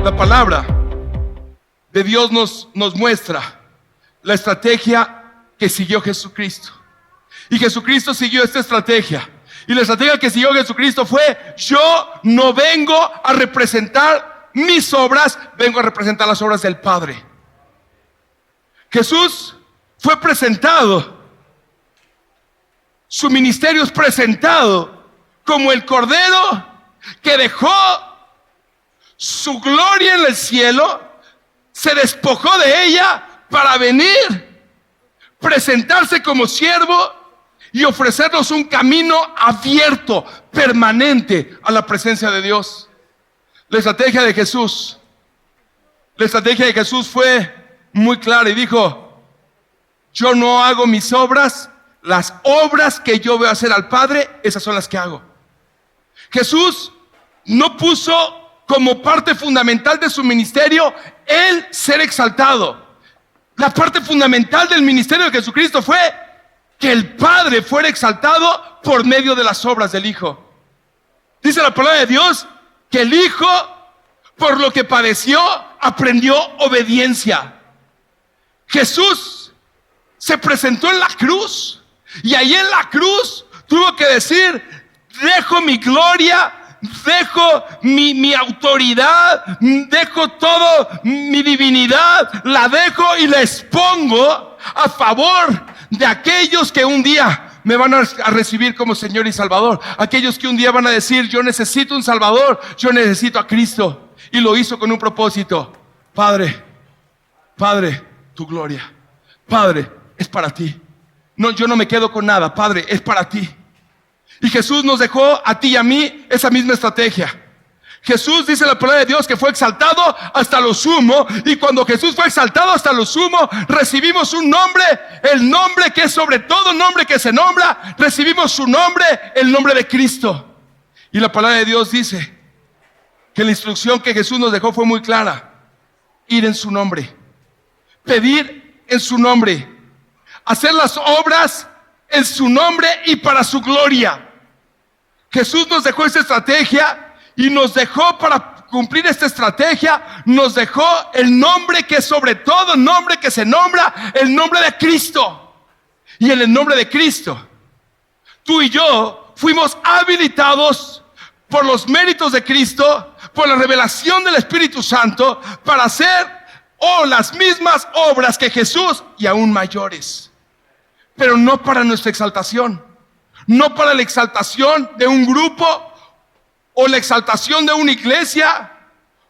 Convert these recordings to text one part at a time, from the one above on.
La palabra de Dios nos muestra la estrategia que siguió Jesucristo. Y Jesucristo siguió esta estrategia. Y la estrategia que siguió Jesucristo fue: yo no vengo a representar mis obras, vengo a representar las obras del Padre. Jesús fue presentado, su ministerio es presentado como el Cordero que dejó su gloria en el cielo, se despojó de ella para venir, presentarse como siervo y ofrecernos un camino abierto, permanente a la presencia de Dios. La estrategia de Jesús fue muy clara y dijo: yo no hago mis obras, las obras que yo veo hacer al Padre, esas son las que hago. Jesús no puso como parte fundamental de su ministerio el ser exaltado. La parte fundamental del ministerio de Jesucristo fue que el Padre fuera exaltado por medio de las obras del Hijo. Dice la palabra de Dios que el Hijo, por lo que padeció, aprendió obediencia. Jesús se presentó en la cruz, y ahí en la cruz tuvo que decir: dejo mi gloria, dejo mi autoridad, dejo todo mi divinidad, la dejo y la expongo a favor de aquellos que un día me van a recibir como Señor y Salvador. Aquellos que un día van a decir: yo necesito un Salvador, yo necesito a Cristo. Y lo hizo con un propósito: Padre, tu gloria, Padre, es para ti. No, yo no me quedo con nada, Padre, es para ti. Y Jesús nos dejó a ti y a mí esa misma estrategia. Jesús, dice la palabra de Dios, que fue exaltado hasta lo sumo. Y cuando Jesús fue exaltado hasta lo sumo, recibimos un nombre, el nombre que es sobre todo nombre que se nombra. Recibimos su nombre, el nombre de Cristo. Y la palabra de Dios dice que la instrucción que Jesús nos dejó fue muy clara: ir en su nombre, pedir en su nombre, hacer las obras en su nombre y para su gloria. Jesús nos dejó esa estrategia, y nos dejó, para cumplir esta estrategia, nos dejó el nombre que es sobre todo nombre que se nombra, el nombre de Cristo. Y en el nombre de Cristo, tú y yo fuimos habilitados por los méritos de Cristo, por la revelación del Espíritu Santo, para hacer las mismas obras que Jesús y aún mayores. Pero no para nuestra exaltación, no para la exaltación de un grupo, o la exaltación de una iglesia,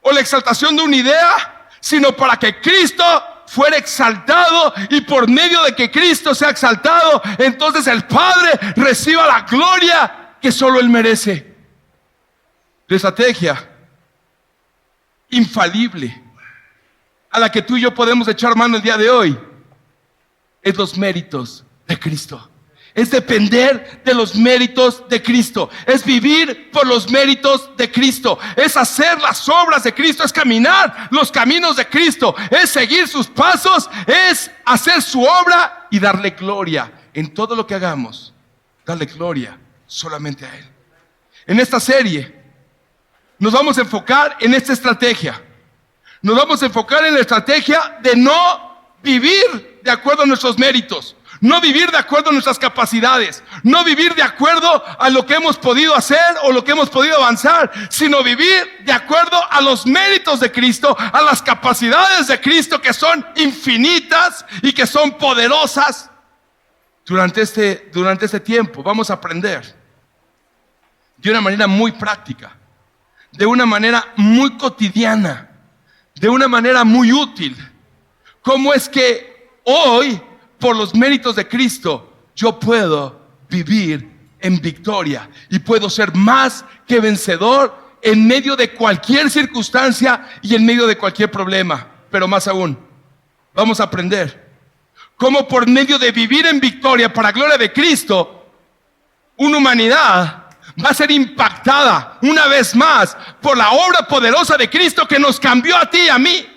o la exaltación de una idea, sino para que Cristo fuera exaltado, y por medio de que Cristo sea exaltado, entonces el Padre reciba la gloria que solo Él merece. La estrategia infalible a la que tú y yo podemos echar mano el día de hoy es los méritos de Cristo. Es depender de los méritos de Cristo. Es vivir por los méritos de Cristo. Es hacer las obras de Cristo. Es caminar los caminos de Cristo. Es seguir sus pasos. Es hacer su obra y darle gloria. En todo lo que hagamos, darle gloria solamente a Él. En esta serie nos vamos a enfocar en esta estrategia. Nos vamos a enfocar en la estrategia de no vivir de acuerdo a nuestros méritos. No vivir de acuerdo a nuestras capacidades, no vivir de acuerdo a lo que hemos podido hacer o lo que hemos podido avanzar, sino vivir de acuerdo a los méritos de Cristo, a las capacidades de Cristo, que son infinitas y que son poderosas. Durante este tiempo vamos a aprender de una manera muy práctica, de una manera muy cotidiana, de una manera muy útil, cómo es que hoy, por los méritos de Cristo, yo puedo vivir en victoria y puedo ser más que vencedor en medio de cualquier circunstancia y en medio de cualquier problema. Pero más aún, vamos a aprender cómo por medio de vivir en victoria para gloria de Cristo, una humanidad va a ser impactada una vez más por la obra poderosa de Cristo, que nos cambió a ti y a mí.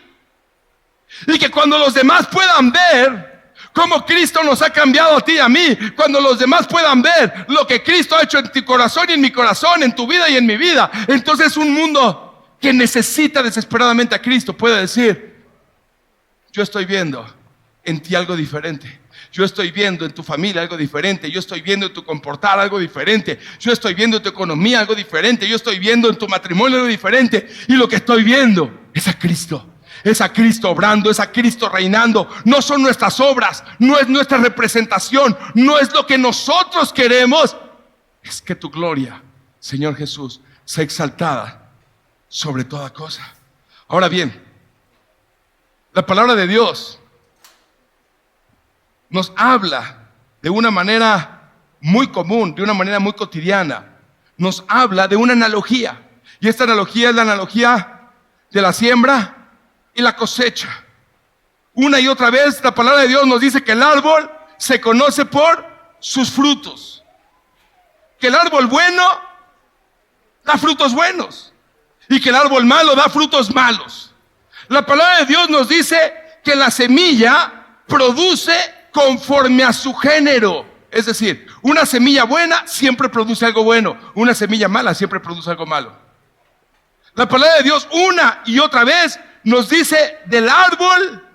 Y que cuando los demás puedan ver cómo Cristo nos ha cambiado a ti y a mí, cuando los demás puedan ver lo que Cristo ha hecho en tu corazón y en mi corazón, en tu vida y en mi vida, entonces un mundo que necesita desesperadamente a Cristo puede decir: yo estoy viendo en ti algo diferente. Yo estoy viendo en tu familia algo diferente. Yo estoy viendo en tu comportar algo diferente. Yo estoy viendo en tu economía algo diferente. Yo estoy viendo en tu matrimonio algo diferente. Y lo que estoy viendo es a Cristo. Es a Cristo obrando, es a Cristo reinando. No son nuestras obras, no es nuestra representación, no es lo que nosotros queremos. Es que tu gloria, Señor Jesús, sea exaltada sobre toda cosa. Ahora bien, la palabra de Dios nos habla de una manera muy común, de una manera muy cotidiana. Nos habla de una analogía. Y esta analogía es la analogía de la siembra y la cosecha. Una y otra vez la palabra de Dios nos dice que el árbol se conoce por sus frutos. Que el árbol bueno da frutos buenos y que el árbol malo da frutos malos. La palabra de Dios nos dice que la semilla produce conforme a su género. Es decir, una semilla buena siempre produce algo bueno, una semilla mala siempre produce algo malo. La palabra de Dios una y otra vez nos dice del árbol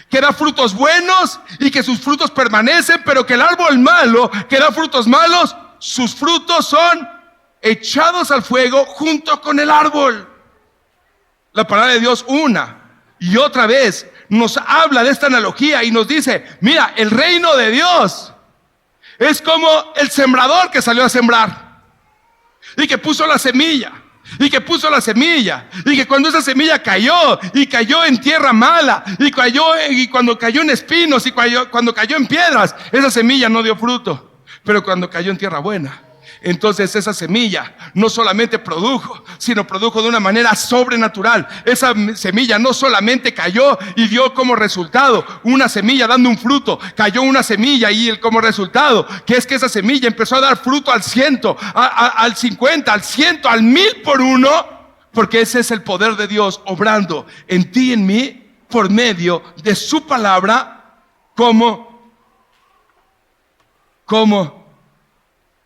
que da frutos buenos y que sus frutos permanecen, pero que el árbol malo que da frutos malos, sus frutos son echados al fuego junto con el árbol. La palabra de Dios una y otra vez nos habla de esta analogía y nos dice: mira, el reino de Dios es como el sembrador que salió a sembrar y que puso la semilla. Y que puso la semilla, y que cuando esa semilla cayó, y cayó en tierra mala, y cuando cayó en espinos, y cuando cayó en piedras, esa semilla no dio fruto. Pero cuando cayó en tierra buena, entonces esa semilla no solamente produjo, sino produjo de una manera sobrenatural. Esa semilla no solamente cayó y dio como resultado una semilla dando un fruto, cayó una semilla y como resultado, que es que esa semilla empezó a dar fruto al 100, al 50, al 100, al 1000 por uno, porque ese es el poder de Dios obrando en ti y en mí por medio de su palabra, como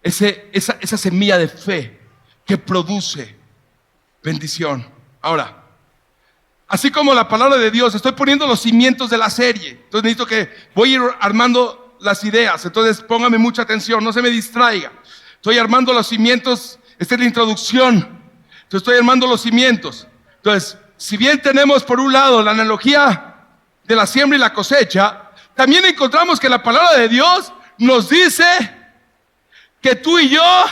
esa semilla de fe que produce bendición. Ahora, así como la palabra de Dios, estoy poniendo los cimientos de la serie. Entonces necesito voy a ir armando las ideas. Entonces póngame mucha atención, no se me distraiga. Estoy armando los cimientos, esta es la introducción. Entonces estoy armando los cimientos. Entonces, si bien tenemos por un lado la analogía de la siembra y la cosecha, también encontramos que la palabra de Dios nos dice que tú y yo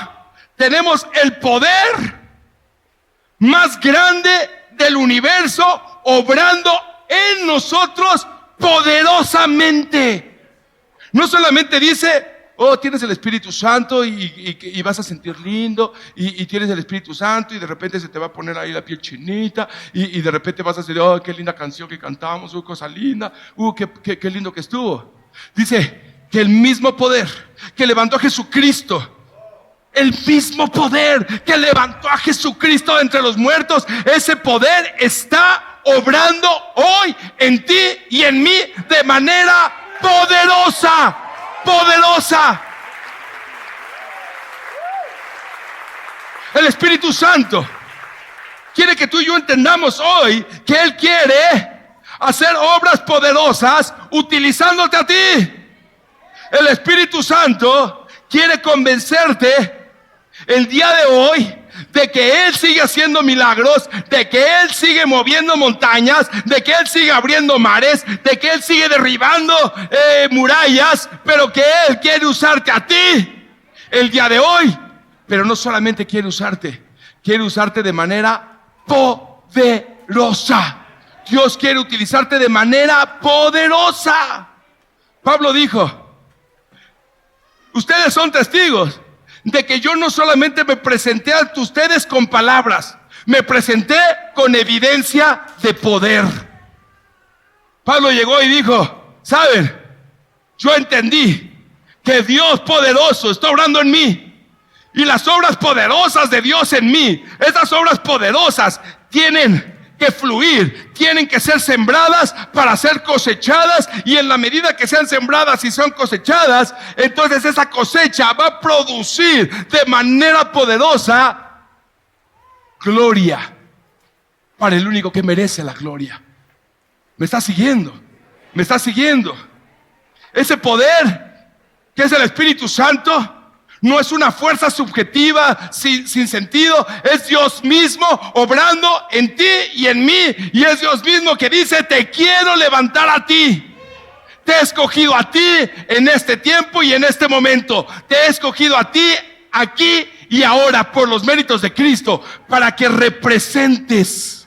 tenemos el poder más grande del universo obrando en nosotros poderosamente. No solamente dice: oh, tienes el Espíritu Santo y vas a sentir lindo, y tienes el Espíritu Santo y de repente se te va a poner ahí la piel chinita, y de repente vas a decir: oh, qué linda canción que cantamos, cosa linda, qué lindo que estuvo. Dice que el mismo poder que levantó a Jesucristo, el mismo poder que levantó a Jesucristo de entre los muertos, ese poder está obrando hoy en ti y en mí de manera poderosa, poderosa. El Espíritu Santo quiere que tú y yo entendamos hoy que Él quiere hacer obras poderosas utilizándote a ti. El Espíritu Santo quiere convencerte el día de hoy de que Él sigue haciendo milagros, de que Él sigue moviendo montañas, de que Él sigue abriendo mares, de que Él sigue derribando murallas, pero que Él quiere usarte a ti el día de hoy. Pero no solamente quiere usarte de manera poderosa. Dios quiere utilizarte de manera poderosa. Pablo dijo: ustedes son testigos de que yo no solamente me presenté ante ustedes con palabras, me presenté con evidencia de poder. Pablo llegó y dijo: ¿saben? Yo entendí que Dios poderoso está obrando en mí, y las obras poderosas de Dios en mí, esas obras poderosas tienen que fluir, tienen que ser sembradas para ser cosechadas, y en la medida que sean sembradas y son cosechadas, entonces esa cosecha va a producir de manera poderosa gloria. para el único que merece la gloria. ¿Me está siguiendo? ¿Me está siguiendo? Ese poder que es el Espíritu Santo no es una fuerza subjetiva sin sentido. Es Dios mismo obrando en ti y en mí. Y es Dios mismo que dice: te quiero levantar a ti. Te he escogido a ti en este tiempo y en este momento. Te he escogido a ti aquí y ahora por los méritos de Cristo, para que representes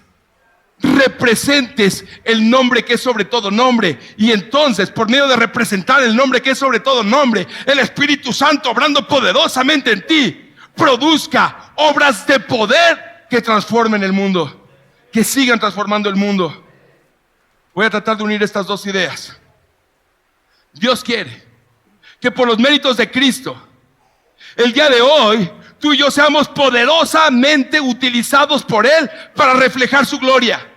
el nombre que es sobre todo nombre. Y entonces, por medio de representar el nombre que es sobre todo nombre, el Espíritu Santo, obrando poderosamente en ti, produzca obras de poder que transformen el mundo, que sigan transformando el mundo. Voy a tratar de unir estas dos ideas. Dios quiere que por los méritos de Cristo, el día de hoy, tú y yo seamos poderosamente utilizados por Él para reflejar su gloria.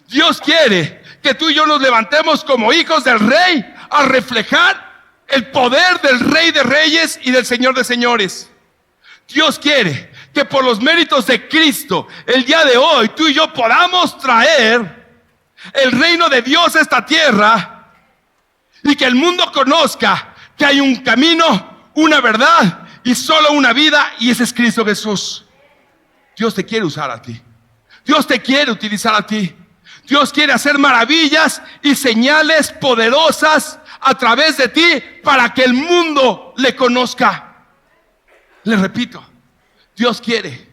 Dios quiere que tú y yo nos levantemos como hijos del Rey a reflejar el poder del Rey de Reyes y del Señor de Señores. Dios quiere que por los méritos de Cristo, el día de hoy, tú y yo podamos traer el reino de Dios a esta tierra y que el mundo conozca que hay un camino, una verdad y solo una vida, y ese es Cristo Jesús. Dios te quiere usar a ti. Dios te quiere utilizar a ti. Dios quiere hacer maravillas y señales poderosas a través de ti para que el mundo le conozca. Le repito, Dios quiere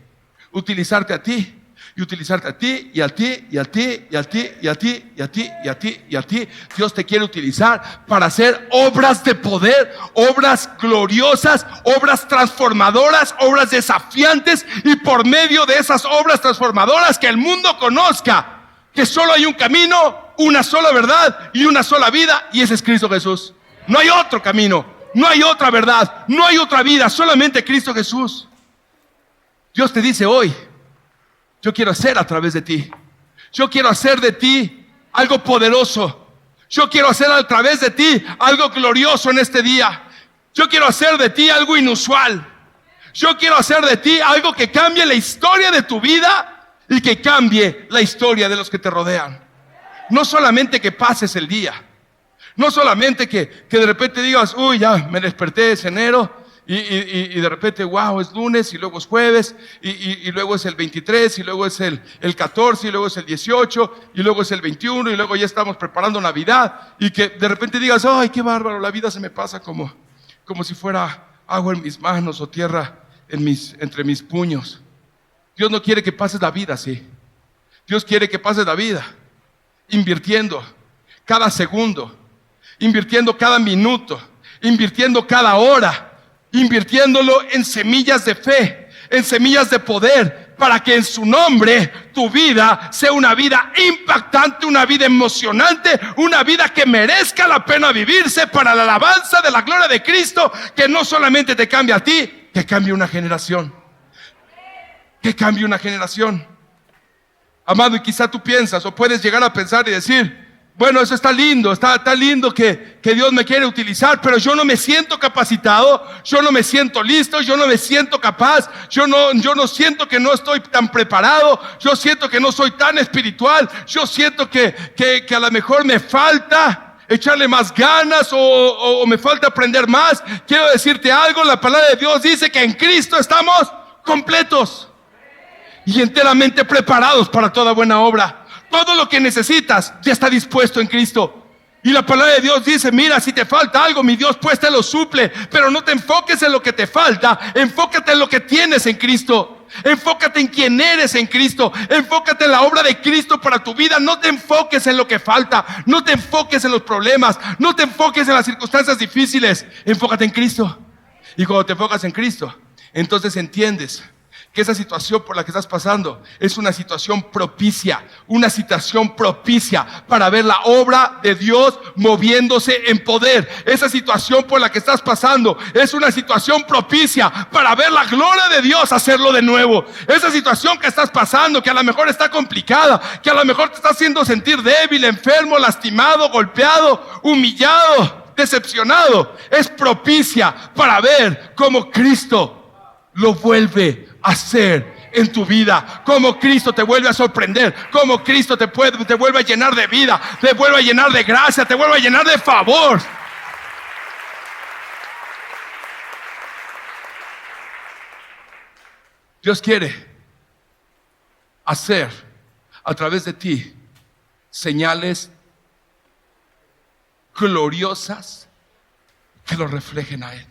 utilizarte a ti, y utilizarte a ti, y a ti, y a ti, y a ti, y a ti, y a ti, y a ti, y a ti. Dios te quiere utilizar para hacer obras de poder, obras gloriosas, obras transformadoras, obras desafiantes, y por medio de esas obras transformadoras que el mundo conozca que solo hay un camino, una sola verdad y una sola vida, y ese es Cristo Jesús. No hay otro camino, no hay otra verdad, no hay otra vida, solamente Cristo Jesús. Dios te dice hoy: yo quiero hacer a través de ti, yo quiero hacer de ti algo poderoso, yo quiero hacer a través de ti algo glorioso en este día, yo quiero hacer de ti algo inusual, yo quiero hacer de ti algo que cambie la historia de tu vida y que cambie la historia de los que te rodean. No solamente que pases el día, no solamente que de repente digas: uy, ya me desperté, es enero, y de repente, wow, es lunes, y luego es jueves, y luego es el 23, y luego es el 14, y luego es el 18, y luego es el 21, y luego ya estamos preparando Navidad, y que de repente digas: ay, qué bárbaro, la vida se me pasa como si fuera agua en mis manos o tierra entre mis puños. Dios no quiere que pases la vida así. Dios quiere que pases la vida invirtiendo cada segundo, invirtiendo cada minuto, invirtiendo cada hora, invirtiéndolo en semillas de fe, en semillas de poder, para que en su nombre tu vida sea una vida impactante, una vida emocionante, una vida que merezca la pena vivirse para la alabanza de la gloria de Cristo, que no solamente te cambie a ti, que cambie una generación. Que cambie una generación. Amado, y quizá tú piensas o puedes llegar a pensar y decir: bueno, eso está lindo, está lindo que Dios me quiere utilizar, pero yo no me siento capacitado, yo no me siento listo, yo no me siento capaz, yo no siento que no estoy tan preparado, yo siento que no soy tan espiritual, yo siento que a lo mejor me falta echarle más ganas o me falta aprender más. Quiero decirte algo: la palabra de Dios dice que en Cristo estamos completos y enteramente preparados para toda buena obra. Todo lo que necesitas ya está dispuesto en Cristo. Y la palabra de Dios dice: mira, si te falta algo, mi Dios pues te lo suple. Pero no te enfoques en lo que te falta, enfócate en lo que tienes en Cristo. Enfócate en quién eres en Cristo. Enfócate en la obra de Cristo para tu vida. No te enfoques en lo que falta, no te enfoques en los problemas, no te enfoques en las circunstancias difíciles. Enfócate en Cristo. Y cuando te enfocas en Cristo, entonces entiendes que esa situación por la que estás pasando es una situación propicia para ver la obra de Dios moviéndose en poder. Esa situación por la que estás pasando es una situación propicia para ver la gloria de Dios hacerlo de nuevo. Esa situación que estás pasando, que a lo mejor está complicada, que a lo mejor te está haciendo sentir débil, enfermo, lastimado, golpeado, humillado, decepcionado, es propicia para ver cómo Cristo lo vuelve a hacer en tu vida, cómo Cristo te vuelve a sorprender, cómo Cristo te vuelve a llenar de vida, te vuelve a llenar de gracia, te vuelve a llenar de favor. Dios quiere hacer a través de ti señales gloriosas que lo reflejen a Él.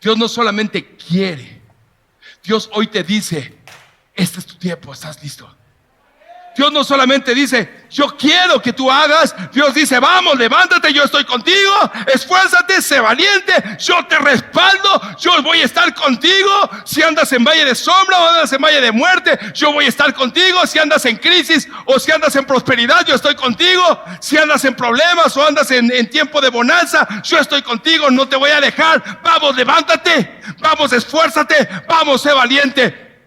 Dios no solamente quiere, Dios hoy te dice: este es tu tiempo, ¿estás listo? Dios no solamente dice: yo quiero que tú hagas. Dios dice: vamos, levántate, yo estoy contigo, esfuérzate, sé valiente, yo te respaldo, yo voy a estar contigo. Si andas en valle de sombra o andas en valle de muerte, yo voy a estar contigo. Si andas en crisis o si andas en prosperidad, yo estoy contigo. Si andas en problemas o andas en tiempo de bonanza, yo estoy contigo, no te voy a dejar. Vamos, levántate, vamos, esfuérzate, vamos, sé valiente.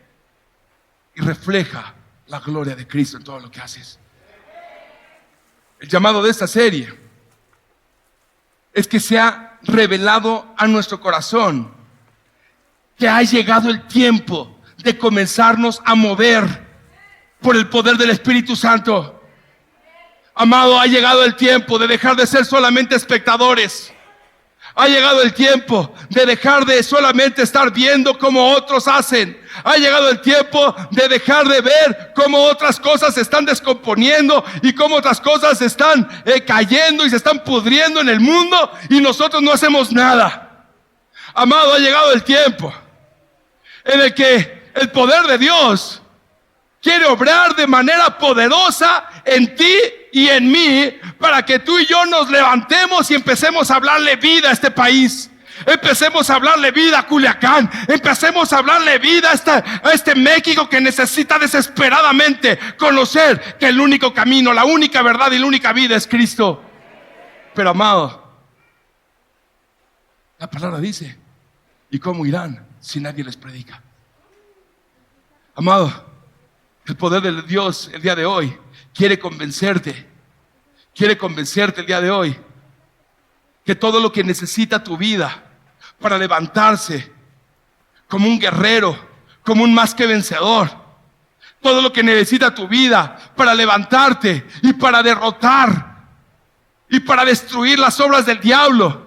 Y refleja la gloria de Cristo en todo lo que haces. El llamado de esta serie es que se ha revelado a nuestro corazón que ha llegado el tiempo de comenzarnos a mover por el poder del Espíritu Santo. Amado, ha llegado el tiempo de dejar de ser solamente espectadores. Ha llegado el tiempo de dejar de solamente estar viendo cómo otros hacen. Ha llegado el tiempo de dejar de ver cómo otras cosas se están descomponiendo y cómo otras cosas se están cayendo y se están pudriendo en el mundo y nosotros no hacemos nada. Amado, ha llegado el tiempo en el que el poder de Dios quiere obrar de manera poderosa en ti y en mí, para que tú y yo nos levantemos y empecemos a hablarle vida a este país. Empecemos a hablarle vida a Culiacán. Empecemos a hablarle vida a este México que necesita desesperadamente conocer que el único camino, la única verdad y la única vida es Cristo. Pero amado, la palabra dice: ¿y cómo irán si nadie les predica? Amado, el poder de Dios el día de hoy quiere convencerte el día de hoy que todo lo que necesita tu vida para levantarse como un guerrero, como un más que vencedor, todo lo que necesita tu vida para levantarte y para derrotar y para destruir las obras del diablo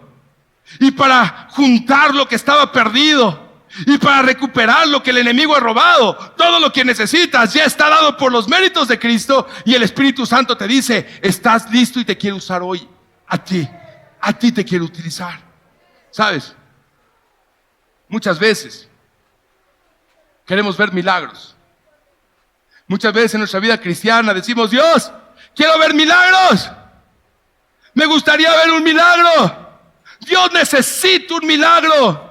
y para juntar lo que estaba perdido y para recuperar lo que el enemigo ha robado, todo lo que necesitas ya está dado por los méritos de Cristo. Y el Espíritu Santo te dice: estás listo y te quiero usar hoy. A ti te quiero utilizar. ¿Sabes? Muchas veces queremos ver milagros. Muchas veces en nuestra vida cristiana decimos: Dios, quiero ver milagros. Me gustaría ver un milagro. Dios, necesito un milagro.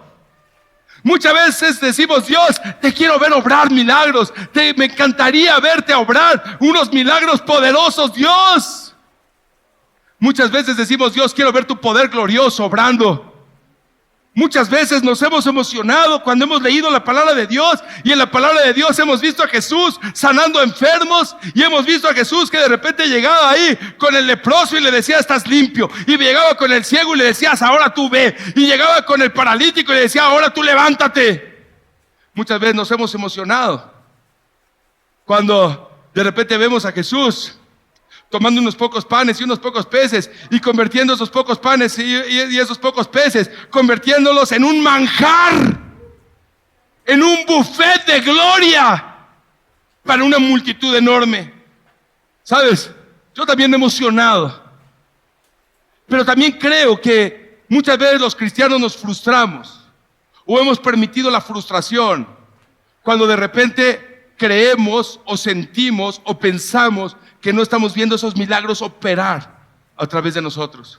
Muchas veces decimos: Dios, te quiero ver obrar milagros. Me encantaría verte obrar unos milagros poderosos, Dios. Muchas veces decimos: Dios, quiero ver tu poder glorioso obrando. Muchas veces nos hemos emocionado cuando hemos leído la palabra de Dios, y en la palabra de Dios hemos visto a Jesús sanando enfermos, y hemos visto a Jesús que de repente llegaba ahí con el leproso y le decía: estás limpio, y llegaba con el ciego y le decías: ahora tú ve, y llegaba con el paralítico y le decía: ahora tú levántate. Muchas veces nos hemos emocionado cuando de repente vemos a Jesús tomando unos pocos panes y unos pocos peces y convirtiendo esos pocos panes y esos pocos peces, convirtiéndolos en un manjar, en un buffet de gloria para una multitud enorme. ¿Sabes? Yo también me he emocionado, pero también creo que muchas veces los cristianos nos frustramos o hemos permitido la frustración cuando de repente creemos o sentimos o pensamos que no estamos viendo esos milagros operar a través de nosotros.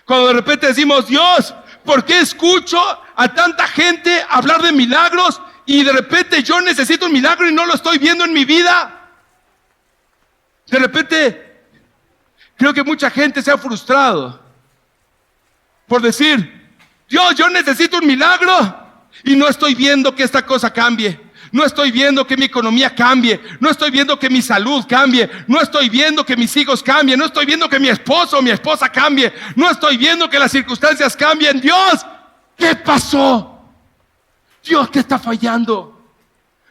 Cuando de repente decimos: Dios, ¿por qué escucho a tanta gente hablar de milagros y de repente yo necesito un milagro y no lo estoy viendo en mi vida? De repente creo que mucha gente se ha frustrado por decir: Dios, yo necesito un milagro y no estoy viendo que esta cosa cambie. No estoy viendo que mi economía cambie. No estoy viendo que mi salud cambie. No estoy viendo que mis hijos cambien. No estoy viendo que mi esposo o mi esposa cambie. No estoy viendo que las circunstancias cambien. Dios, ¿qué pasó? Dios, ¿qué está fallando?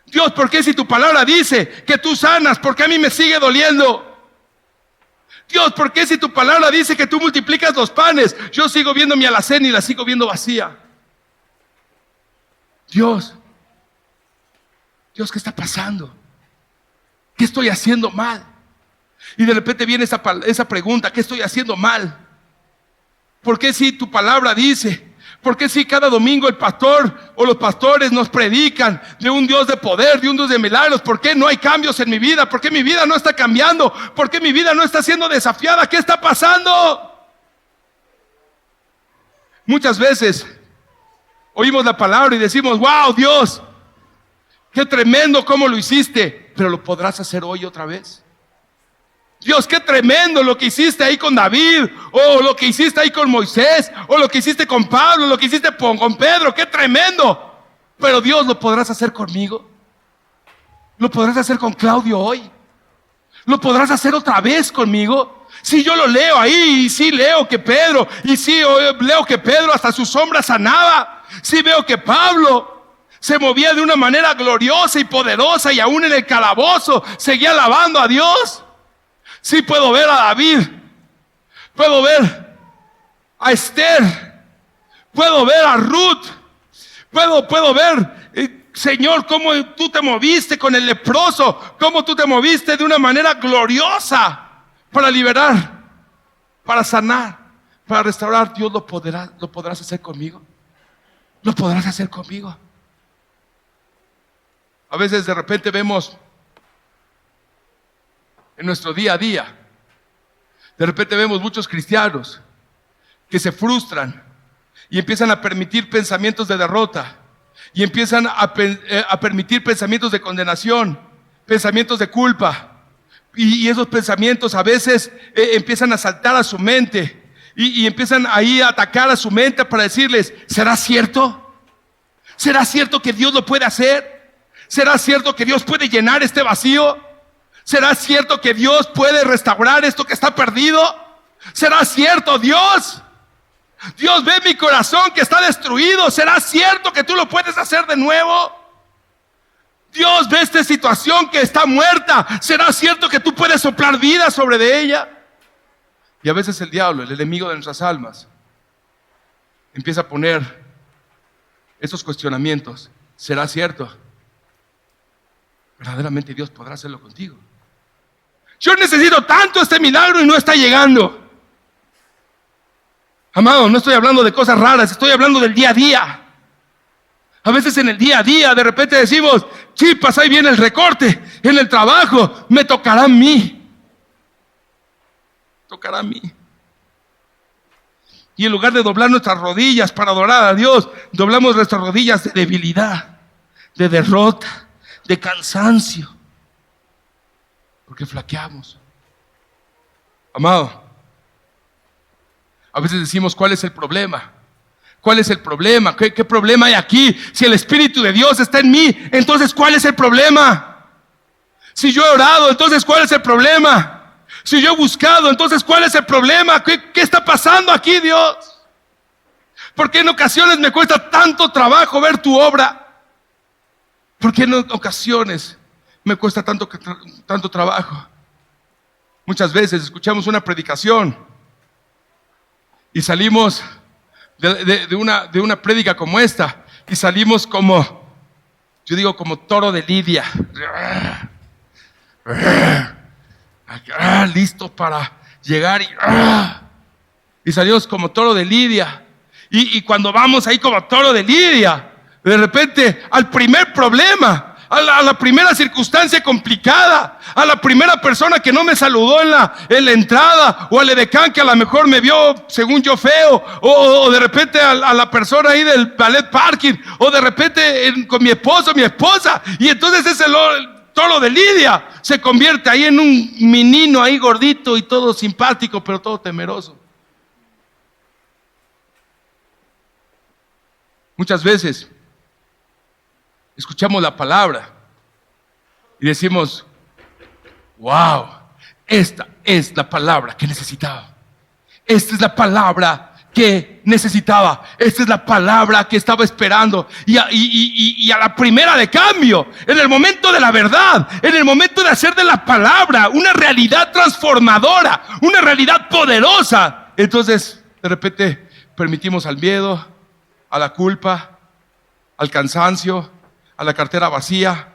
Dios, ¿por qué si tu palabra dice que tú sanas, por qué a mí me sigue doliendo? Dios, ¿por qué si tu palabra dice que tú multiplicas los panes, yo sigo viendo mi alacena y la sigo viendo vacía? Dios, ¿qué está pasando? ¿Qué estoy haciendo mal? Y de repente viene esa pregunta, ¿qué estoy haciendo mal? ¿Por qué si tu palabra dice? ¿Por qué si cada domingo el pastor o los pastores nos predican de un Dios de poder, de un Dios de milagros? ¿Por qué no hay cambios en mi vida? ¿Por qué mi vida no está cambiando? ¿Por qué mi vida no está siendo desafiada? ¿Qué está pasando? Muchas veces oímos la palabra y decimos, wow, Dios, qué tremendo cómo lo hiciste, pero ¿lo podrás hacer hoy otra vez? Dios, qué tremendo lo que hiciste ahí con David, o lo que hiciste ahí con Moisés, o lo que hiciste con Pablo, lo que hiciste con Pedro, qué tremendo. Pero Dios, ¿lo podrás hacer conmigo? ¿Lo podrás hacer con Claudio hoy? ¿Lo podrás hacer otra vez conmigo? Si yo lo leo ahí, y sí leo que Pedro, y sí leo que Pedro hasta su sombra sanaba. Sí veo que Pablo se movía de una manera gloriosa y poderosa, y aún en el calabozo seguía alabando a Dios. Sí puedo ver a David, puedo ver a Esther, puedo ver a Ruth, puedo ver, Señor, cómo tú te moviste con el leproso, cómo tú te moviste de una manera gloriosa para liberar, para sanar, para restaurar. Dios, ¿lo podrás hacer conmigo? ¿Lo podrás hacer conmigo? A veces de repente vemos en nuestro día a día, de repente vemos muchos cristianos que se frustran y empiezan a permitir pensamientos de derrota, y empiezan a permitir pensamientos de condenación, pensamientos de culpa, y esos pensamientos a veces empiezan a saltar a su mente, y empiezan ahí a atacar a su mente para decirles, ¿será cierto? ¿Será cierto que Dios lo puede hacer? ¿Será cierto que Dios puede llenar este vacío? ¿Será cierto que Dios puede restaurar esto que está perdido? ¿Será cierto, Dios? Dios, ve mi corazón que está destruido. ¿Será cierto que tú lo puedes hacer de nuevo? Dios, ve esta situación que está muerta. ¿Será cierto que tú puedes soplar vida sobre de ella? Y a veces el diablo, el enemigo de nuestras almas, empieza a poner esos cuestionamientos. ¿Será cierto? ¿Verdaderamente Dios podrá hacerlo contigo? Yo necesito tanto este milagro y no está llegando. Amado, no estoy hablando de cosas raras, estoy hablando del día a día. A veces en el día a día de repente decimos, chipas, ahí viene el recorte en el trabajo, me tocará a mí. Tocará a mí. Y en lugar de doblar nuestras rodillas para adorar a Dios, doblamos nuestras rodillas de debilidad, de derrota, de cansancio, porque flaqueamos. Amado, a veces decimos, ¿cuál es el problema? ¿Cuál es el problema? ¿Qué problema hay aquí? Si el Espíritu de Dios está en mí, entonces ¿cuál es el problema? Si yo he orado, entonces ¿cuál es el problema? Si yo he buscado, entonces ¿cuál es el problema? ¿Qué está pasando aquí, Dios? ¿Por qué en ocasiones me cuesta tanto trabajo ver tu obra? ¿Por qué en ocasiones me cuesta tanto trabajo? Muchas veces escuchamos una predicación y salimos de una prédica como esta, y salimos como, yo digo, como toro de lidia, listo para llegar, y salimos como toro de lidia, y cuando vamos ahí como toro de lidia, de repente al primer problema, a la primera circunstancia complicada, a la primera persona que no me saludó en la entrada, o al edecán que a lo mejor me vio según yo feo, o de repente a la persona ahí del ballet parking, o de repente con mi esposo, mi esposa, y entonces ese toro de lidia se convierte ahí en un menino ahí gordito y todo simpático, pero todo temeroso. Muchas veces escuchamos la palabra y decimos, wow, esta es la palabra que necesitaba. Esta es la palabra que necesitaba. Esta es la palabra que estaba esperando. Y a la primera de cambio, en el momento de la verdad, en el momento de hacer de la palabra una realidad transformadora, una realidad poderosa, entonces de repente permitimos al miedo, a la culpa, al cansancio, a la cartera vacía,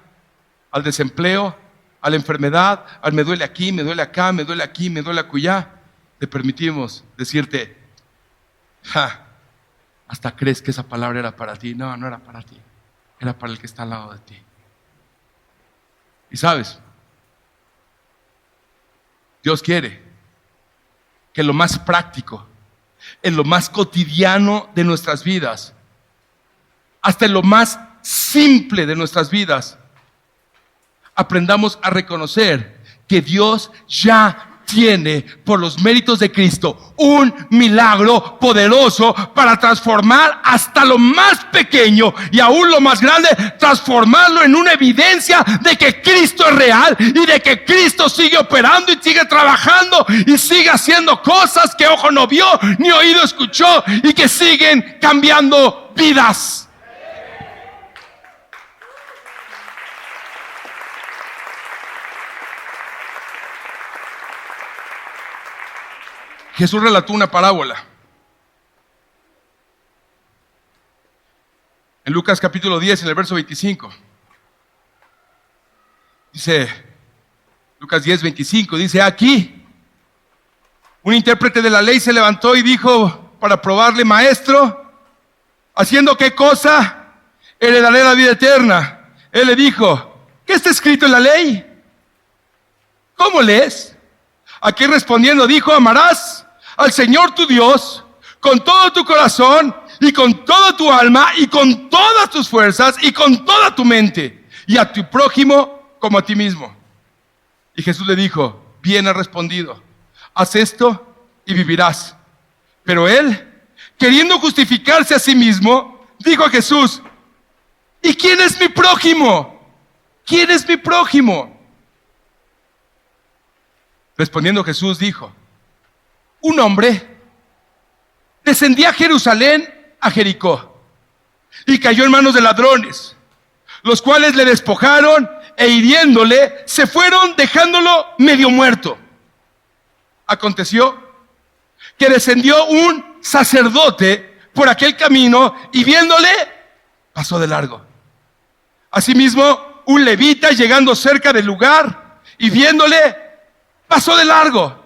al desempleo, a la enfermedad, al me duele aquí, me duele acá, me duele aquí, me duele acullá. Te permitimos decirte: hasta crees que esa palabra era para ti. No, no era para ti, era para el que está al lado de ti. Y sabes, Dios quiere que en lo más práctico, en lo más cotidiano de nuestras vidas, hasta en lo más simple de nuestras vidas, aprendamos a reconocer que Dios ya tiene, por los méritos de Cristo, un milagro poderoso para transformar hasta lo más pequeño y aún lo más grande, transformarlo en una evidencia de que Cristo es real y de que Cristo sigue operando y sigue trabajando y sigue haciendo cosas que ojo no vio ni oído escuchó y que siguen cambiando vidas. Jesús relató una parábola. En Lucas capítulo 10, en el verso 25. Dice, Lucas 10, 25, dice: aquí un intérprete de la ley se levantó y dijo para probarle: maestro, ¿haciendo qué cosa heredaré la vida eterna? Él le dijo: ¿qué está escrito en la ley? ¿Cómo lees? Aquí respondiendo dijo: amarás al Señor tu Dios con todo tu corazón y con toda tu alma y con todas tus fuerzas y con toda tu mente, y a tu prójimo como a ti mismo. Y Jesús le dijo: bien has respondido, haz esto y vivirás. Pero él, queriendo justificarse a sí mismo, dijo a Jesús: ¿y quién es mi prójimo? ¿Quién es mi prójimo? Respondiendo Jesús dijo: un hombre descendía a Jerusalén, a Jericó, y cayó en manos de ladrones, los cuales le despojaron e hiriéndole se fueron dejándolo medio muerto. Aconteció que descendió un sacerdote por aquel camino y viéndole pasó de largo. Asimismo, un levita llegando cerca del lugar y viéndole pasó de largo.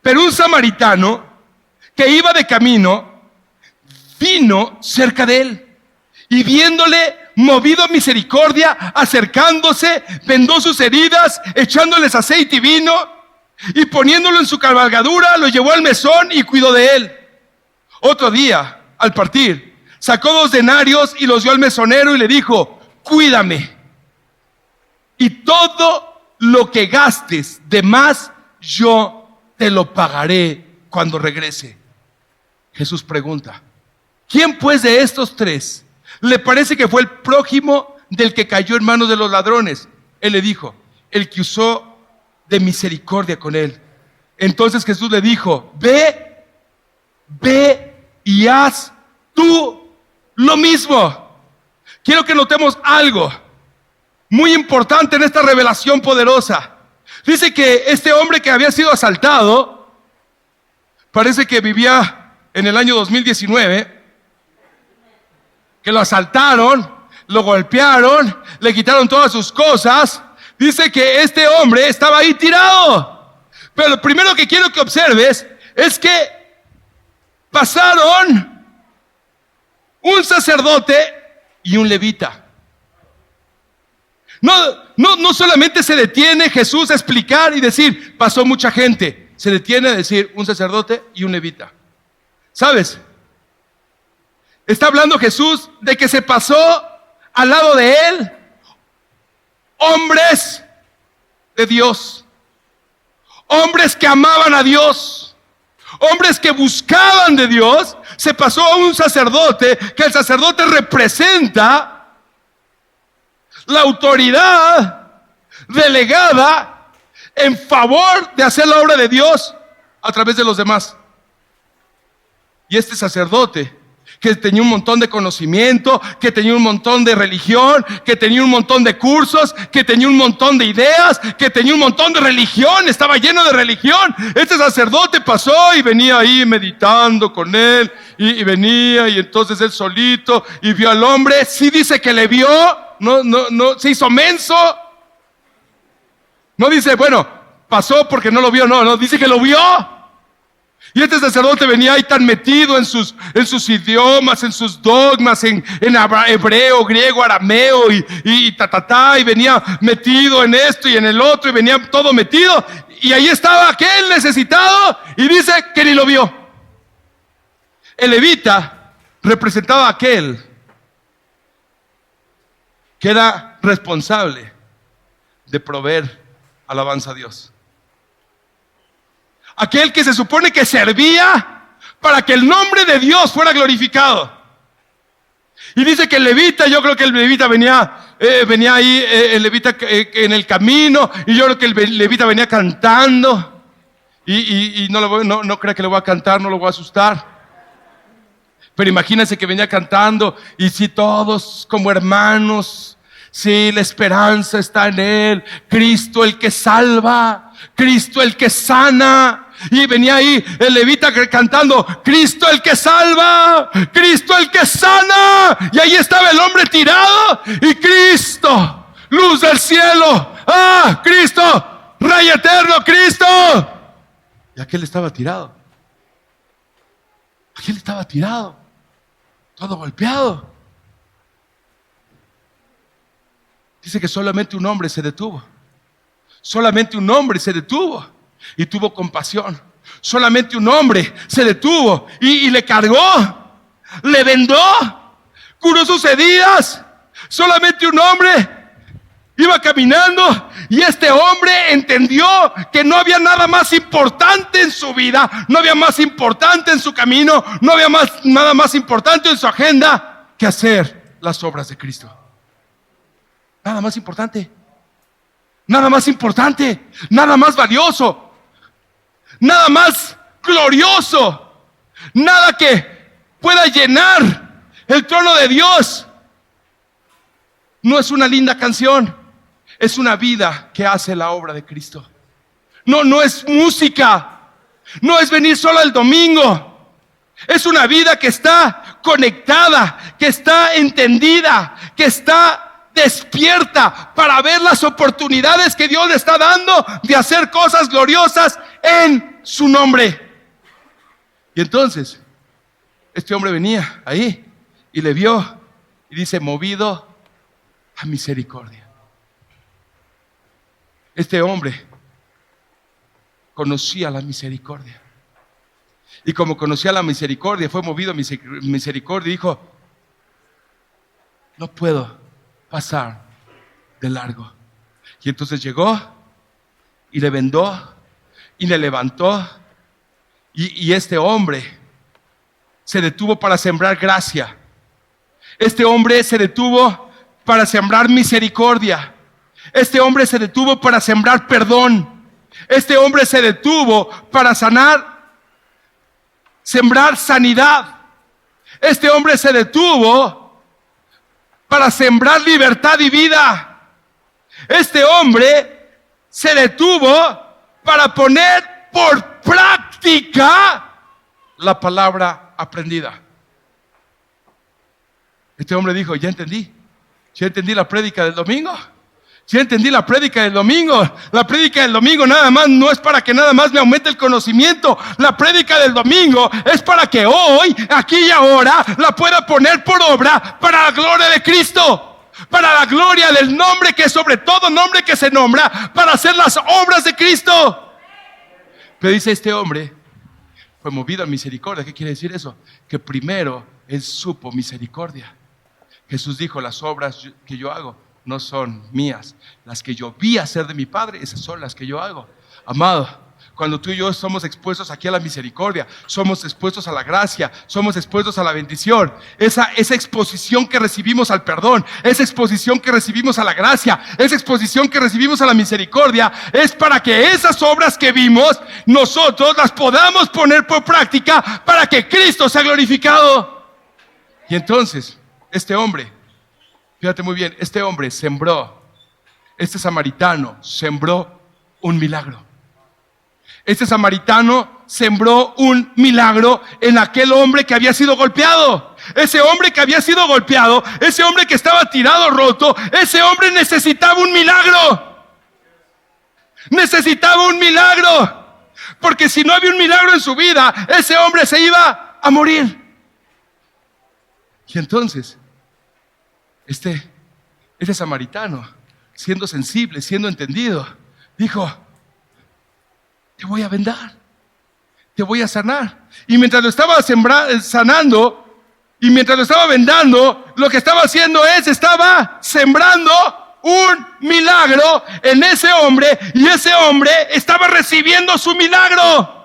Pero un samaritano que iba de camino vino cerca de él y viéndole movido a misericordia, acercándose, vendó sus heridas, echándoles aceite y vino, y poniéndolo en su cabalgadura, lo llevó al mesón y cuidó de él. Otro día, al partir, sacó 2 denarios y los dio al mesonero y le dijo: cuídame, y todo lo que gastes de más, yo te lo pagaré cuando regrese. Jesús pregunta: ¿quién pues de estos 3 le parece que fue el prójimo del que cayó en manos de los ladrones? Él le dijo: el que usó de misericordia con él. Entonces Jesús le dijo: ve y haz tú lo mismo. Quiero que notemos algo muy importante en esta revelación poderosa. Dice que este hombre que había sido asaltado, parece que vivía en el año 2019, que lo asaltaron, lo golpearon, le quitaron todas sus cosas. Dice que este hombre estaba ahí tirado. Pero lo primero que quiero que observes es que pasaron un sacerdote y un levita. No solamente se detiene Jesús a explicar y decir pasó mucha gente. Se detiene a decir un sacerdote y un levita. ¿Sabes? Está hablando Jesús de que se pasó al lado de él hombres de Dios, hombres que amaban a Dios, hombres que buscaban de Dios. Se pasó a un sacerdote, que el sacerdote representa la autoridad delegada en favor de hacer la obra de Dios a través de los demás. Y este sacerdote, que tenía un montón de conocimiento, que tenía un montón de religión, que tenía un montón de cursos, que tenía un montón de ideas, que tenía un montón de religión, estaba lleno de religión. Este sacerdote pasó y venía ahí meditando con él, y venía, y entonces él solito, y vio al hombre. Sí dice que le vio, no, se hizo menso. No dice, bueno, pasó porque no lo vio, no, dice que lo vio. Y este sacerdote venía ahí tan metido en sus idiomas, en sus dogmas, en hebreo, griego, arameo y venía metido en esto y en el otro, y venía todo metido. Y ahí estaba aquel necesitado, y dice que ni lo vio. El levita representaba a aquel que era responsable de proveer alabanza a Dios. Aquel que se supone que servía para que el nombre de Dios fuera glorificado. Y dice que el levita, yo creo que el levita venía ahí, el levita en el camino, y yo creo que el levita venía cantando. Y no crea que le voy a cantar, no lo voy a asustar. Pero imagínense que venía cantando, y si todos como hermanos, si la esperanza está en Él, Cristo el que salva, Cristo el que sana. Y venía ahí el levita cantando, Cristo el que salva, Cristo el que sana. Y ahí estaba el hombre tirado, y Cristo, luz del cielo, Cristo, Rey eterno, Cristo. Y aquel estaba tirado, todo golpeado. Dice que solamente un hombre se detuvo. Solamente un hombre se detuvo y tuvo compasión. Solamente un hombre se detuvo y le cargó, le vendó, curó sus heridas. Solamente un hombre iba caminando, y este hombre entendió que no había nada más importante en su vida, no había más importante en su camino, no había nada más importante en su agenda que hacer las obras de Cristo. Nada más importante, nada más importante, nada más valioso, nada más glorioso, nada que pueda llenar el trono de Dios. No es una linda canción, es una vida que hace la obra de Cristo. No es música, no es venir solo el domingo. Es una vida que está conectada, que está entendida, que está despierta para ver las oportunidades que Dios le está dando de hacer cosas gloriosas en su nombre. Y entonces este hombre venía ahí y le vio, y dice, movido a misericordia. Este hombre conocía la misericordia, y como conocía la misericordia, fue movido a misericordia y dijo, no puedo pasar de largo. Y entonces llegó y le vendó y le levantó, y este hombre se detuvo para sembrar gracia. Este hombre se detuvo para sembrar misericordia. Este hombre se detuvo para sembrar perdón. Este hombre se detuvo para sembrar sanidad. Este hombre se detuvo para sembrar libertad y vida. Este hombre se detuvo para poner por práctica la palabra aprendida. Este hombre dijo, ya entendí la prédica del domingo. Ya entendí la prédica del domingo. La prédica del domingo nada más no es para que nada más me aumente el conocimiento. La prédica del domingo es para que hoy, aquí y ahora, la pueda poner por obra para la gloria de Cristo, para la gloria del nombre que es sobre todo nombre que se nombra, para hacer las obras de Cristo. Pero dice, este hombre fue movido a misericordia. ¿Qué quiere decir eso? Que primero él supo misericordia. Jesús dijo, las obras que yo hago no son mías, las que yo vi hacer de mi Padre, esas son las que yo hago. Amado, Cuando tú y yo somos expuestos aquí a la misericordia, somos expuestos a la gracia, somos expuestos a la bendición. Esa exposición que recibimos al perdón, esa exposición que recibimos a la gracia, esa exposición que recibimos a la misericordia, es para que esas obras que vimos, nosotros las podamos poner por práctica para que Cristo sea glorificado. Y entonces, este hombre, fíjate muy bien, este hombre sembró, este samaritano sembró un milagro. Este samaritano sembró un milagro en aquel hombre que había sido golpeado. Ese hombre que había sido golpeado, ese hombre que estaba tirado, roto, ese hombre necesitaba un milagro. Necesitaba un milagro. Porque si no había un milagro en su vida, ese hombre se iba a morir. Y entonces, este samaritano, siendo sensible, siendo entendido, dijo: te voy a vendar, te voy a sanar. Y mientras lo estaba sanando, y mientras lo estaba vendando, lo que estaba haciendo estaba sembrando un milagro en ese hombre, y ese hombre estaba recibiendo su milagro.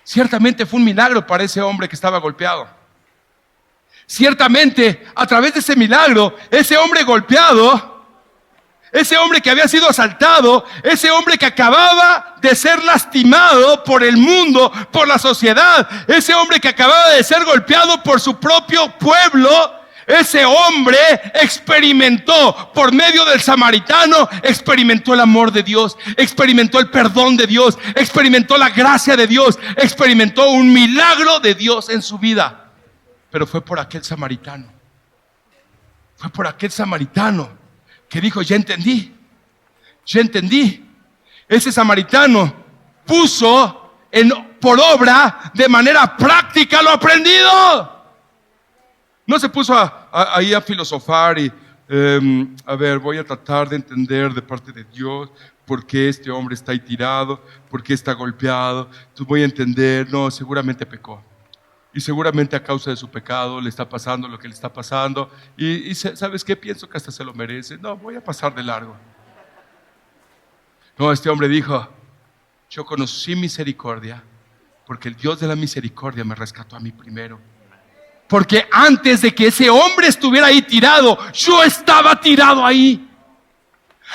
Ciertamente fue un milagro para ese hombre que estaba golpeado. Ciertamente, a través de ese milagro, ese hombre golpeado, ese hombre que había sido asaltado, ese hombre que acababa de ser lastimado por el mundo, por la sociedad, ese hombre que acababa de ser golpeado por su propio pueblo, ese hombre experimentó, por medio del samaritano, experimentó el amor de Dios, experimentó el perdón de Dios, experimentó la gracia de Dios, experimentó un milagro de Dios en su vida. Pero fue por aquel samaritano. Fue por aquel samaritano que dijo: ya entendí. Ese samaritano puso por obra de manera práctica lo aprendido. No se puso ahí a filosofar y a ver, voy a tratar de entender de parte de Dios por qué este hombre está ahí tirado, por qué está golpeado. Entonces voy a entender. No, seguramente pecó. Y seguramente a causa de su pecado le está pasando lo que le está pasando. Y ¿sabes qué? Pienso que hasta se lo merece. No, voy a pasar de largo. No, este hombre dijo: yo conocí misericordia porque el Dios de la misericordia me rescató a mí primero. Porque antes de que ese hombre estuviera ahí tirado, yo estaba tirado ahí.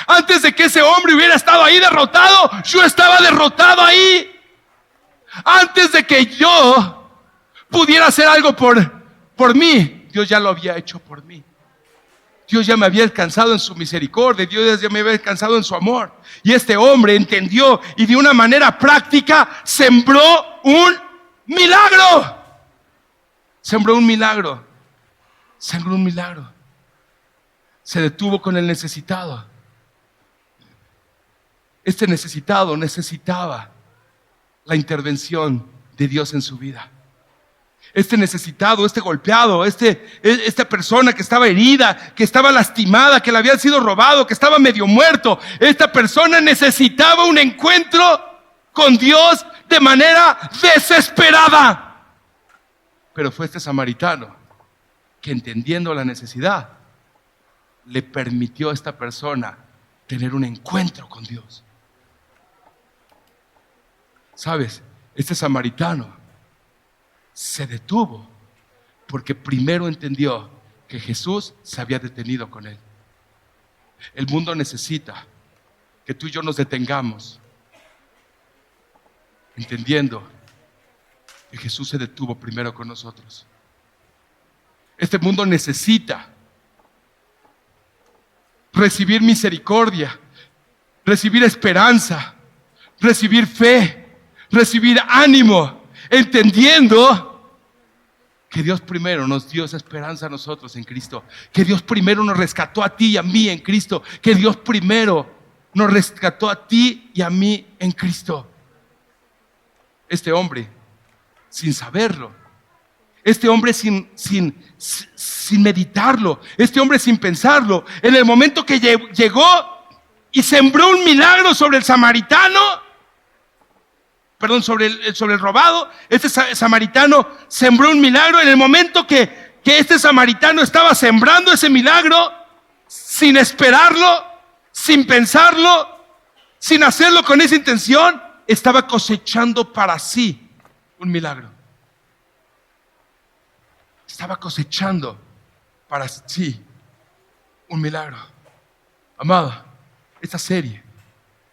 Antes de que ese hombre hubiera estado ahí derrotado, yo estaba derrotado ahí. Antes de que yo pudiera hacer algo por mí, Dios ya lo había hecho por mí. Dios ya me había alcanzado en su misericordia, Dios ya me había alcanzado en su amor. Y este hombre entendió y de una manera práctica sembró un milagro. Sembró un milagro. Se detuvo con el necesitado. Este necesitado necesitaba la intervención de Dios en su vida. Este necesitado, este golpeado, esta persona que estaba herida, que estaba lastimada, que le había sido robado, que estaba medio muerto, esta persona necesitaba un encuentro con Dios de manera desesperada. Pero fue este samaritano que, entendiendo la necesidad, le permitió a esta persona tener un encuentro con Dios. ¿Sabes? Este samaritano se detuvo porque primero entendió que Jesús se había detenido con él. El mundo necesita que tú y yo nos detengamos, entendiendo que Jesús se detuvo primero con nosotros. Este mundo necesita recibir misericordia, recibir esperanza, recibir fe, recibir ánimo, entendiendo que Dios primero nos dio esa esperanza a nosotros en Cristo, que Dios primero nos rescató a ti y a mí en Cristo, que Dios primero nos rescató a ti y a mí en Cristo. Este hombre, sin saberlo, este hombre sin meditarlo, este hombre sin pensarlo, en el momento que llegó y sembró un milagro sobre el samaritano, sobre el robado, este samaritano sembró un milagro. En el momento que este samaritano estaba sembrando ese milagro, sin esperarlo, sin pensarlo, sin hacerlo con esa intención, estaba cosechando para sí un milagro. Estaba cosechando para sí un milagro. Amado, esta serie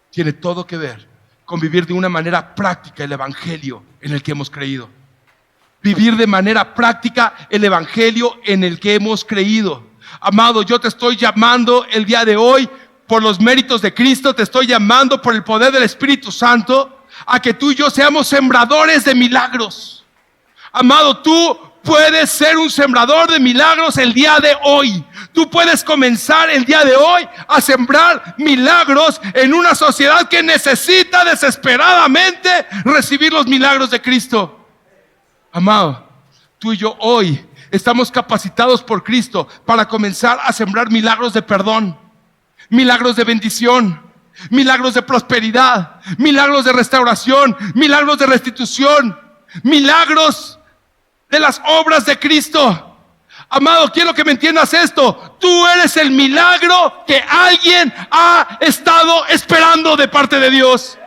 tiene todo que ver con vivir de una manera práctica el evangelio en el que hemos creído. Vivir de manera práctica el evangelio en el que hemos creído. Amado, yo te estoy llamando el día de hoy por los méritos de Cristo, te estoy llamando por el poder del Espíritu Santo a que tú y yo seamos sembradores de milagros. Amado, tú puedes ser un sembrador de milagros el día de hoy. Tú puedes comenzar el día de hoy a sembrar milagros en una sociedad que necesita desesperadamente recibir los milagros de Cristo. Amado, tú y yo hoy estamos capacitados por Cristo para comenzar a sembrar milagros de perdón, milagros de bendición, milagros de prosperidad, milagros de restauración, milagros de restitución, milagros de las obras de Cristo. Amado, quiero que me entiendas esto. Tú eres el milagro que alguien ha estado esperando de parte de Dios.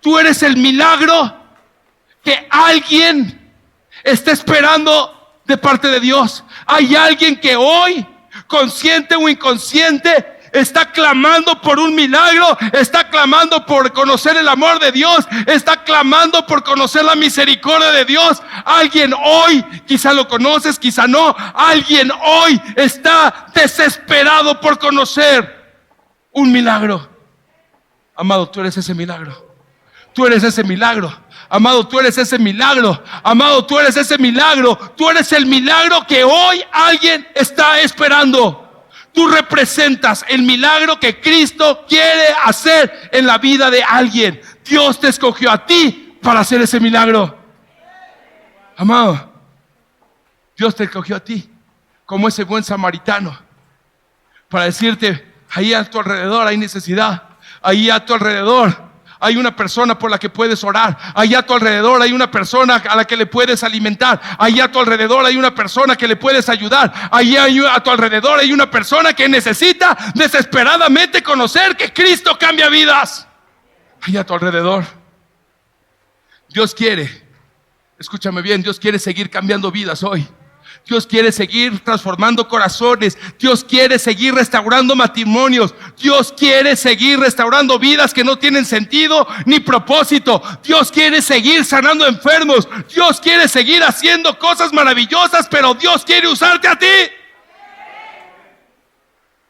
Tú eres el milagro que alguien está esperando de parte de Dios. Hay alguien que hoy, consciente o inconsciente, está clamando por un milagro, está clamando por conocer el amor de Dios, está clamando por conocer la misericordia de Dios. Alguien hoy, quizá lo conoces, quizá no, alguien hoy está desesperado por conocer un milagro. Amado, tú eres ese milagro. Tú eres ese milagro. Amado, tú eres ese milagro. Amado, tú eres ese milagro. Tú eres el milagro que hoy alguien está esperando. Tú representas el milagro que Cristo quiere hacer en la vida de alguien. Dios te escogió a ti para hacer ese milagro. Amado, Dios te escogió a ti como ese buen samaritano para decirte, ahí a tu alrededor hay necesidad, ahí a tu alrededor hay una persona por la que puedes orar. Allá a tu alrededor hay una persona a la que le puedes alimentar. Allá a tu alrededor hay una persona que le puedes ayudar. Allá a tu alrededor hay una persona que necesita desesperadamente conocer que Cristo cambia vidas. Allá a tu alrededor. Dios quiere, escúchame bien, Dios quiere seguir cambiando vidas hoy. Dios quiere seguir transformando corazones. Dios quiere seguir restaurando matrimonios. Dios quiere seguir restaurando vidas que no tienen sentido ni propósito. Dios quiere seguir sanando enfermos. Dios quiere seguir haciendo cosas maravillosas, pero Dios quiere usarte a ti.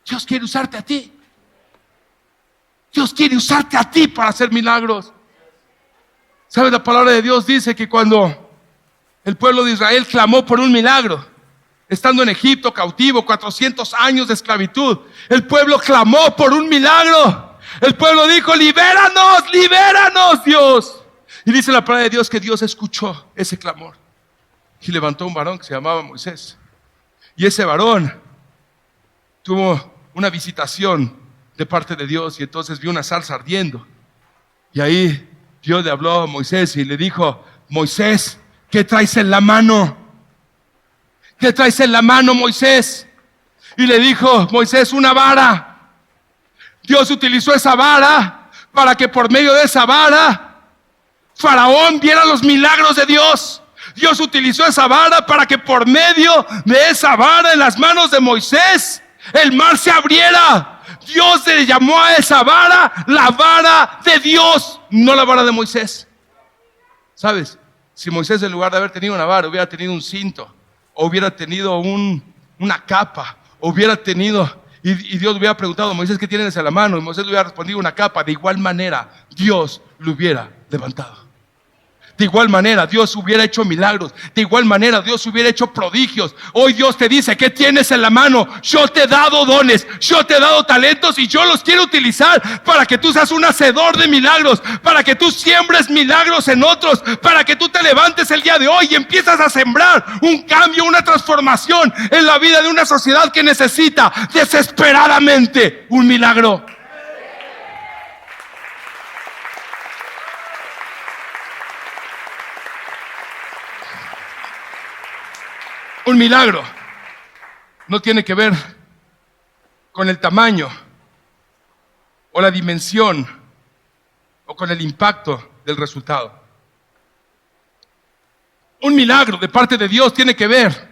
Dios quiere usarte a ti. Dios quiere usarte a ti para hacer milagros. ¿Sabes? La palabra de Dios dice que cuando el pueblo de Israel clamó por un milagro, estando en Egipto cautivo, 400 años de esclavitud, el pueblo clamó por un milagro. El pueblo dijo, libéranos, libéranos, Dios. Y dice la palabra de Dios que Dios escuchó ese clamor y levantó un varón que se llamaba Moisés. Y ese varón tuvo una visitación de parte de Dios y entonces vio una zarza ardiendo. Y ahí Dios le habló a Moisés y le dijo, Moisés, ¿qué traes en la mano? ¿Qué traes en la mano, Moisés? Y le dijo Moisés, una vara. Dios utilizó esa vara para que por medio de esa vara Faraón viera los milagros de Dios. Dios utilizó esa vara para que por medio de esa vara en las manos de Moisés el mar se abriera. Dios le llamó a esa vara la vara de Dios, no la vara de Moisés. ¿Sabes? Si Moisés, en lugar de haber tenido una vara, hubiera tenido un cinto, o hubiera tenido una capa, o hubiera tenido, y Dios le hubiera preguntado, Moisés, ¿qué tienes en la mano? Y Moisés le hubiera respondido una capa. De igual manera, Dios lo hubiera levantado. De igual manera, Dios hubiera hecho milagros. De igual manera, Dios hubiera hecho prodigios. Hoy Dios te dice, ¿qué tienes en la mano? Yo te he dado dones, yo te he dado talentos y yo los quiero utilizar para que tú seas un hacedor de milagros, para que tú siembres milagros en otros, para que tú te levantes el día de hoy y empiezas a sembrar un cambio, una transformación en la vida de una sociedad que necesita desesperadamente un milagro. Un milagro no tiene que ver con el tamaño o la dimensión o con el impacto del resultado. Un milagro de parte de Dios tiene que ver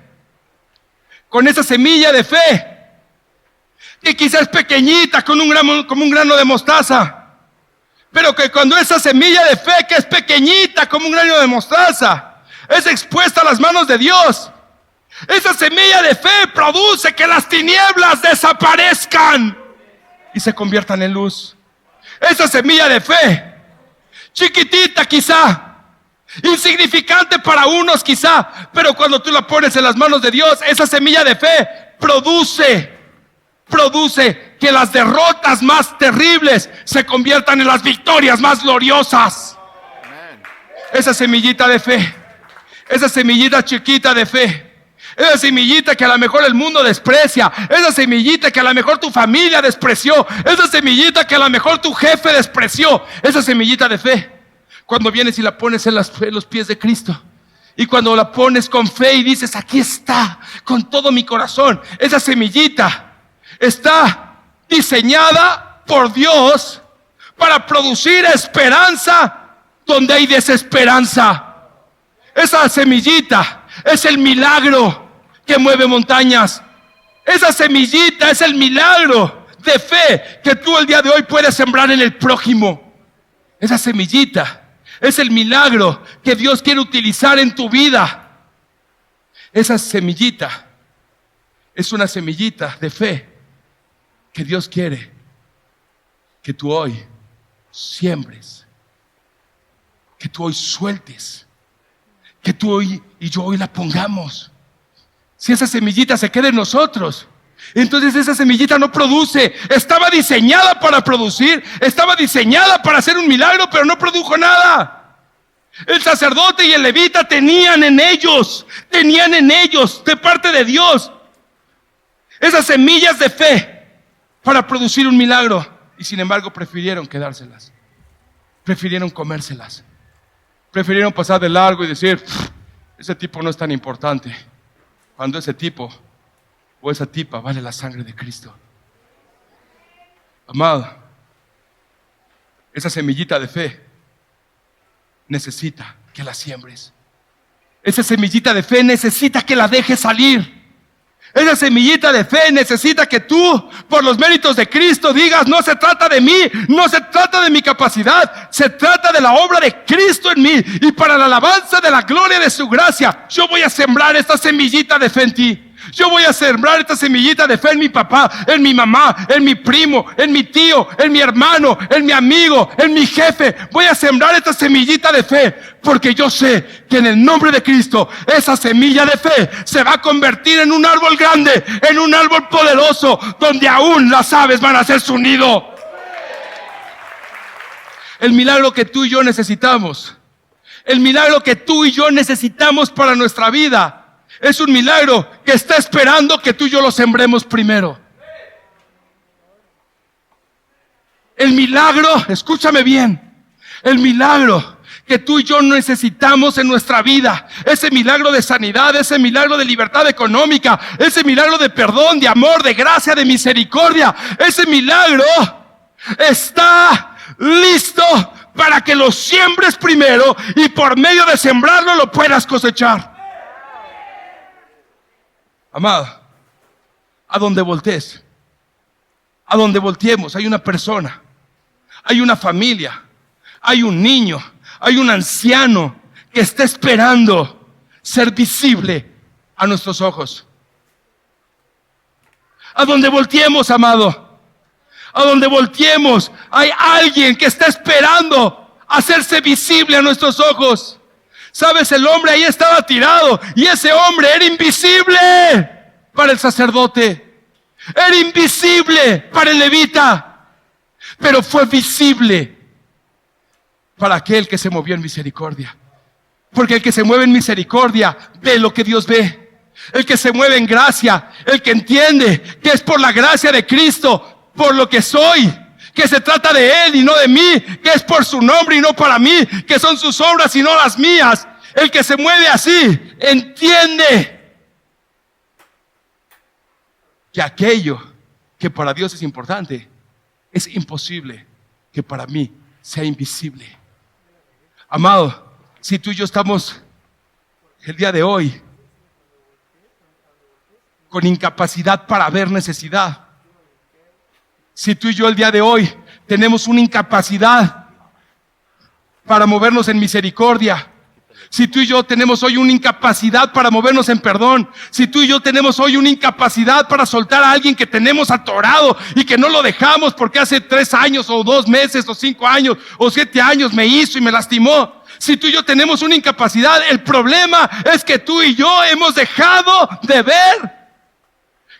con esa semilla de fe que quizás es pequeñita como un grano de mostaza, pero que cuando esa semilla de fe que es pequeñita como un grano de mostaza es expuesta a las manos de Dios, esa semilla de fe produce que las tinieblas desaparezcan y se conviertan en luz. Esa semilla de fe, chiquitita quizá, insignificante para unos quizá, pero cuando tú la pones en las manos de Dios, esa semilla de fe produce que las derrotas más terribles se conviertan en las victorias más gloriosas. Esa semillita de fe, esa semillita chiquita de fe, esa semillita que a lo mejor el mundo desprecia, esa semillita que a lo mejor tu familia despreció, esa semillita que a lo mejor tu jefe despreció, esa semillita de fe, cuando vienes y la pones en los pies de Cristo, y cuando la pones con fe y dices, aquí está, con todo mi corazón, esa semillita está diseñada por Dios para producir esperanza donde hay desesperanza. Esa semillita es el milagro que mueve montañas. Esa semillita es el milagro de fe que tú el día de hoy puedes sembrar en el prójimo. Esa semillita es el milagro que Dios quiere utilizar en tu vida. Esa semillita es una semillita de fe que Dios quiere que tú hoy siembres, que tú hoy sueltes, que tú hoy y yo hoy la pongamos. Si esa semillita se queda en nosotros, entonces esa semillita no produce. Estaba diseñada para producir, estaba diseñada para hacer un milagro, pero no produjo nada. El sacerdote y el levita tenían en ellos de parte de Dios esas semillas de fe para producir un milagro, y sin embargo prefirieron quedárselas, prefirieron comérselas, prefirieron pasar de largo y decir, ese tipo no es tan importante, cuando ese tipo o esa tipa vale la sangre de Cristo. Amado, esa semillita de fe necesita que la siembres. Esa semillita de fe necesita que la dejes salir. Esa semillita de fe necesita que tú, por los méritos de Cristo, digas, no se trata de mí, no se trata de mi capacidad, se trata de la obra de Cristo en mí, y para la alabanza de la gloria de su gracia, yo voy a sembrar esta semillita de fe en ti. Yo voy a sembrar esta semillita de fe en mi papá, en mi mamá, en mi primo, en mi tío, en mi hermano, en mi amigo, en mi jefe. Voy a sembrar esta semillita de fe, porque yo sé que en el nombre de Cristo esa semilla de fe se va a convertir en un árbol grande, en un árbol poderoso, donde aún las aves van a hacer su nido. El milagro que tú y yo necesitamos, el milagro que tú y yo necesitamos para nuestra vida, es un milagro que está esperando que tú y yo lo sembremos primero. El milagro, escúchame bien, el milagro que tú y yo necesitamos en nuestra vida, ese milagro de sanidad, ese milagro de libertad económica, ese milagro de perdón, de amor, de gracia, de misericordia, ese milagro está listo para que lo siembres primero y por medio de sembrarlo lo puedas cosechar. Amado, a donde voltees, a donde volteemos, hay una persona, hay una familia, hay un niño, hay un anciano que está esperando ser visible a nuestros ojos. A donde volteemos, amado, a donde volteemos, hay alguien que está esperando hacerse visible a nuestros ojos. Sabes, el hombre ahí estaba tirado y ese hombre era invisible para el sacerdote, era invisible para el levita, pero fue visible para aquel que se movió en misericordia. Porque el que se mueve en misericordia ve lo que Dios ve. El que se mueve en gracia, el que entiende que es por la gracia de Cristo, por lo que soy, que se trata de Él y no de mí, que es por su nombre y no para mí, que son sus obras y no las mías. El que se mueve así, entiende que aquello que para Dios es importante, es imposible que para mí sea invisible. Amado, si tú y yo estamos el día de hoy con incapacidad para ver necesidad, si tú y yo el día de hoy tenemos una incapacidad para movernos en misericordia, si tú y yo tenemos hoy una incapacidad para movernos en perdón, si tú y yo tenemos hoy una incapacidad para soltar a alguien que tenemos atorado y que no lo dejamos porque hace 3 años o 2 meses o 5 años o 7 años me hizo y me lastimó, si tú y yo tenemos una incapacidad, el problema es que tú y yo hemos dejado de ver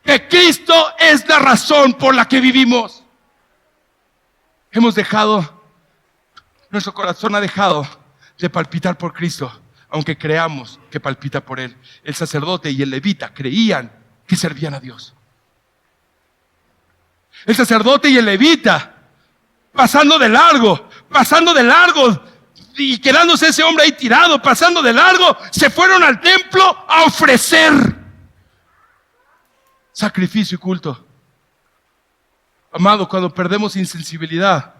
que Cristo es la razón por la que vivimos. Hemos dejado, nuestro corazón ha dejado de palpitar por Cristo, aunque creamos que palpita por Él. El sacerdote y el levita creían que servían a Dios. El sacerdote y el levita, pasando de largo, y quedándose ese hombre ahí tirado, pasando de largo, se fueron al templo a ofrecer sacrificio y culto. Amado, cuando perdemos insensibilidad,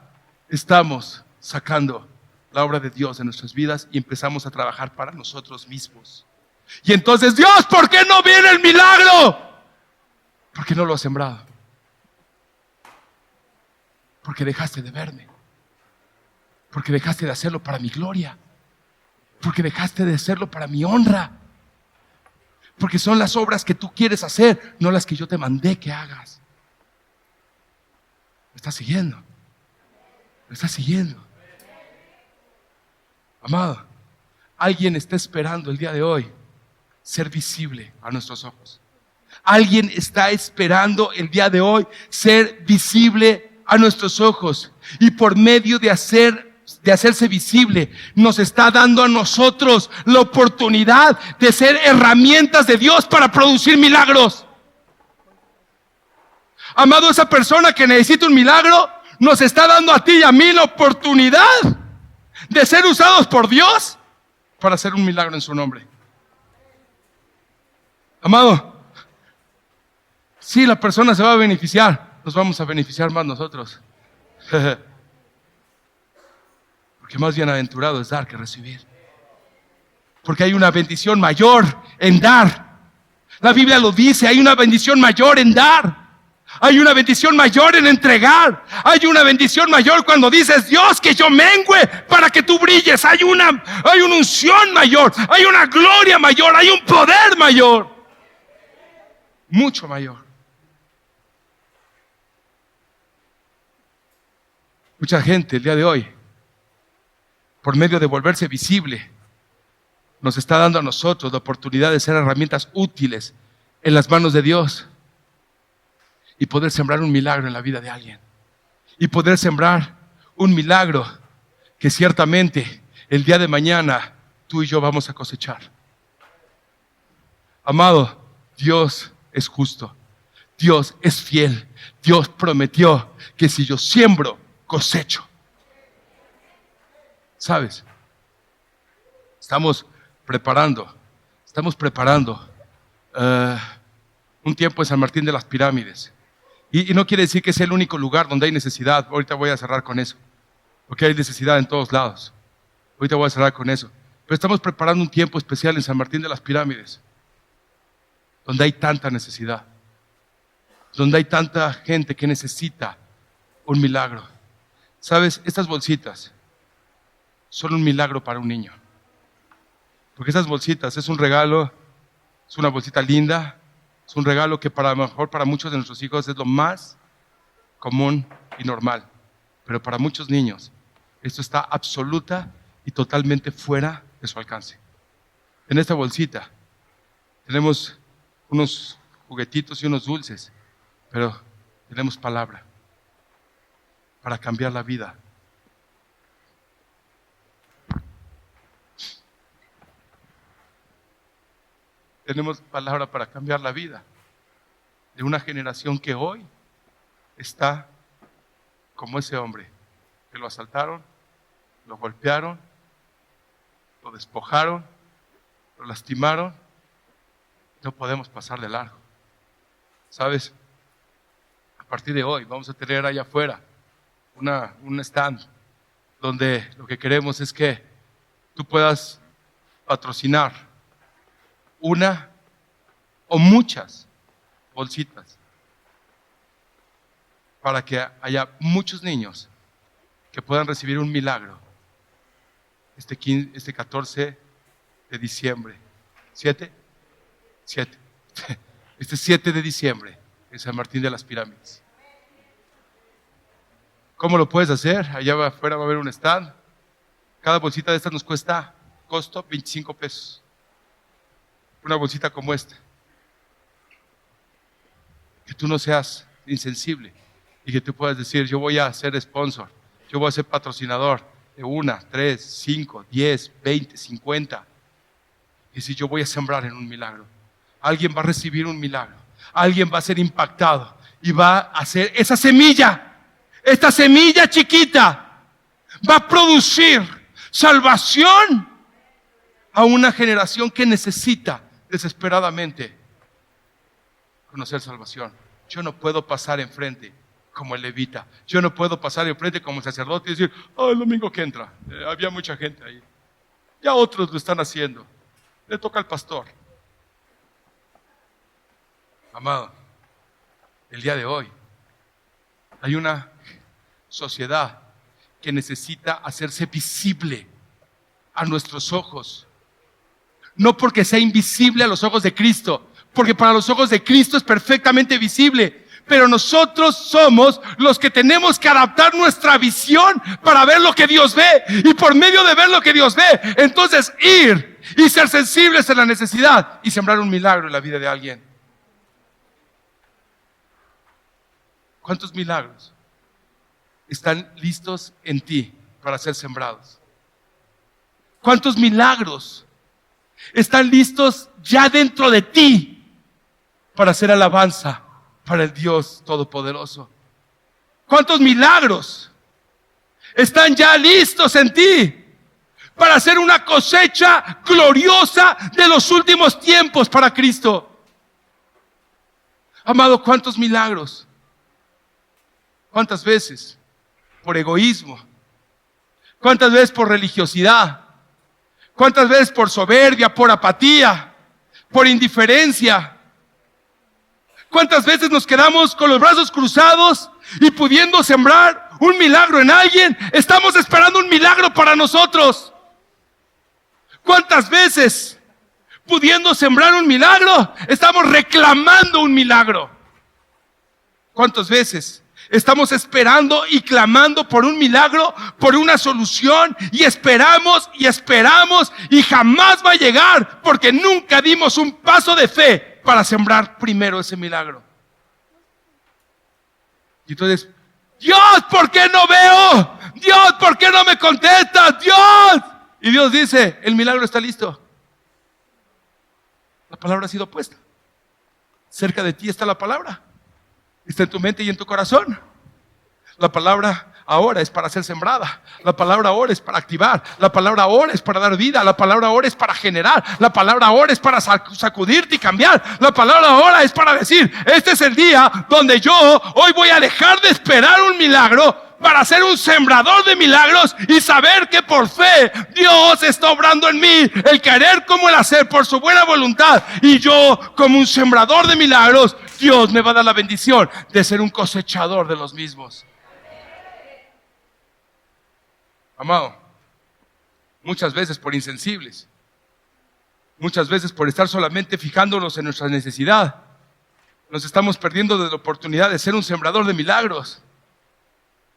estamos sacando la obra de Dios en nuestras vidas y empezamos a trabajar para nosotros mismos. Y entonces, Dios, ¿por qué no viene el milagro? Porque no lo has sembrado. Porque dejaste de verme. Porque dejaste de hacerlo para mi gloria. Porque dejaste de hacerlo para mi honra. Porque son las obras que tú quieres hacer, no las que yo te mandé que hagas. ¿Me estás siguiendo? ¿Me estás siguiendo? Amado, alguien está esperando el día de hoy ser visible a nuestros ojos. Alguien está esperando el día de hoy ser visible a nuestros ojos. Y por medio de hacerse visible, nos está dando a nosotros la oportunidad de ser herramientas de Dios para producir milagros. Amado, esa persona que necesita un milagro nos está dando a ti y a mí la oportunidad de ser usados por Dios para hacer un milagro en su nombre. Amado, si la persona se va a beneficiar, nos vamos a beneficiar más nosotros. Porque más bienaventurado es dar que recibir. Porque hay una bendición mayor en dar. La Biblia lo dice, hay una bendición mayor en dar. Hay una bendición mayor en entregar. Hay una bendición mayor cuando dices, Dios, que yo mengüe para que tú brilles. Hay una unción mayor, hay una gloria mayor, hay un poder mayor. Mucho mayor. Mucha gente el día de hoy, por medio de volverse visible, nos está dando a nosotros la oportunidad de ser herramientas útiles en las manos de Dios y poder sembrar un milagro en la vida de alguien. Y poder sembrar un milagro que ciertamente el día de mañana tú y yo vamos a cosechar. Amado, Dios es justo. Dios es fiel. Dios prometió que si yo siembro, cosecho. ¿Sabes? Estamos preparando un tiempo en San Martín de las Pirámides. Y no quiere decir que sea el único lugar donde hay necesidad. Ahorita voy a cerrar con eso. Porque hay necesidad en todos lados. Ahorita voy a cerrar con eso. Pero estamos preparando un tiempo especial en San Martín de las Pirámides, donde hay tanta necesidad. Donde hay tanta gente que necesita un milagro. ¿Sabes? Estas bolsitas son un milagro para un niño. Porque esas bolsitas es un regalo, es una bolsita linda, es un regalo que para mejor para muchos de nuestros hijos es lo más común y normal. Pero para muchos niños esto está absoluta y totalmente fuera de su alcance. En esta bolsita tenemos unos juguetitos y unos dulces, pero tenemos palabra para cambiar la vida. Tenemos palabra para cambiar la vida de una generación que hoy está como ese hombre, que lo asaltaron, lo golpearon, lo despojaron, lo lastimaron. No podemos pasar de largo. ¿Sabes? partir de hoy vamos a tener allá afuera un stand donde lo que queremos es que tú puedas patrocinar una o muchas bolsitas para que haya muchos niños que puedan recibir un milagro este 14 de diciembre. ¿7? 7. Este 7 de diciembre en San Martín de las Pirámides. ¿Cómo lo puedes hacer? Allá afuera va a haber un stand. Cada bolsita de estas nos costo 25 pesos. Una bolsita como esta. Que tú no seas insensible y que tú puedas decir, yo voy a ser sponsor, yo voy a ser patrocinador de 1, 3, 5, 10, 20, 50. Y si yo voy a sembrar en un milagro, alguien va a recibir un milagro, alguien va a ser impactado y va a hacer esa semilla. Esta semilla chiquita va a producir salvación a una generación que necesita desesperadamente conocer salvación. Yo no puedo pasar enfrente como el levita. Yo no puedo pasar enfrente como el sacerdote y decir, el domingo que entra, había mucha gente ahí. Ya otros lo están haciendo. Le toca al pastor. Amado, el día de hoy hay una sociedad que necesita hacerse visible a nuestros ojos. No porque sea invisible a los ojos de Cristo, porque para los ojos de Cristo es perfectamente visible. Pero nosotros somos los que tenemos que adaptar nuestra visión para ver lo que Dios ve. Y por medio de ver lo que Dios ve, entonces ir y ser sensibles a la necesidad y sembrar un milagro en la vida de alguien. ¿Cuántos milagros están listos en ti para ser sembrados? ¿Cuántos milagros están listos ya dentro de ti para hacer alabanza para el Dios Todopoderoso? ¿Cuántos milagros están ya listos en ti para hacer una cosecha gloriosa de los últimos tiempos para Cristo? Amado, ¿cuántos milagros? ¿Cuántas veces por egoísmo? ¿Cuántas veces por religiosidad? ¿Cuántas veces por soberbia, por apatía, por indiferencia? ¿Cuántas veces nos quedamos con los brazos cruzados y pudiendo sembrar un milagro en alguien, estamos esperando un milagro para nosotros? ¿Cuántas veces pudiendo sembrar un milagro, estamos reclamando un milagro? ¿Cuántas veces estamos esperando y clamando por un milagro, por una solución, y esperamos y jamás va a llegar porque nunca dimos un paso de fe para sembrar primero ese milagro? Y entonces, Dios, ¿por qué no veo? Dios, ¿por qué no me contestas? Dios. Y Dios dice, el milagro está listo. La palabra ha sido puesta. Cerca de ti está la palabra. Está en tu mente y en tu corazón. La palabra ahora es para ser sembrada. La palabra ahora es para activar. La palabra ahora es para dar vida. La palabra ahora es para generar. La palabra ahora es para sacudirte y cambiar. La palabra ahora es para decir, este es el día donde yo hoy voy a dejar de esperar un milagro para ser un sembrador de milagros y saber que por fe Dios está obrando en mí el querer como el hacer por su buena voluntad. Y yo, como un sembrador de milagros, Dios me va a dar la bendición de ser un cosechador de los mismos. Amado, muchas veces por insensibles, muchas veces por estar solamente fijándonos en nuestra necesidad, nos estamos perdiendo de la oportunidad de ser un sembrador de milagros.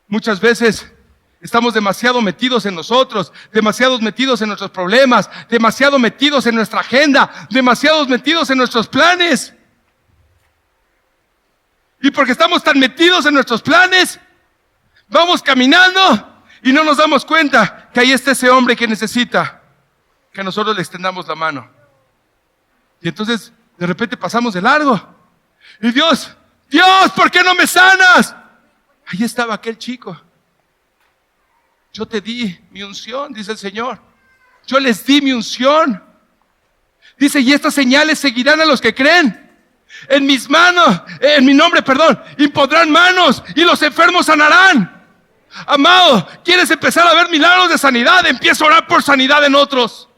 Muchas veces estamos demasiado metidos en nosotros, demasiados metidos en nuestros problemas, demasiado metidos en nuestra agenda, demasiados metidos en nuestros planes. Y porque estamos tan metidos en nuestros planes, vamos caminando y no nos damos cuenta que ahí está ese hombre que necesita que nosotros le extendamos la mano. Y entonces de repente pasamos de largo. Y Dios, ¿por qué no me sanas? Ahí estaba aquel chico. Yo te di mi unción, dice el Señor. Yo les di mi unción. Dice, y estas señales seguirán a los que creen. En mis manos, en mi nombre, impondrán manos y los enfermos sanarán. Amado, ¿quieres empezar a ver milagros de sanidad? Empieza a orar por sanidad en otros.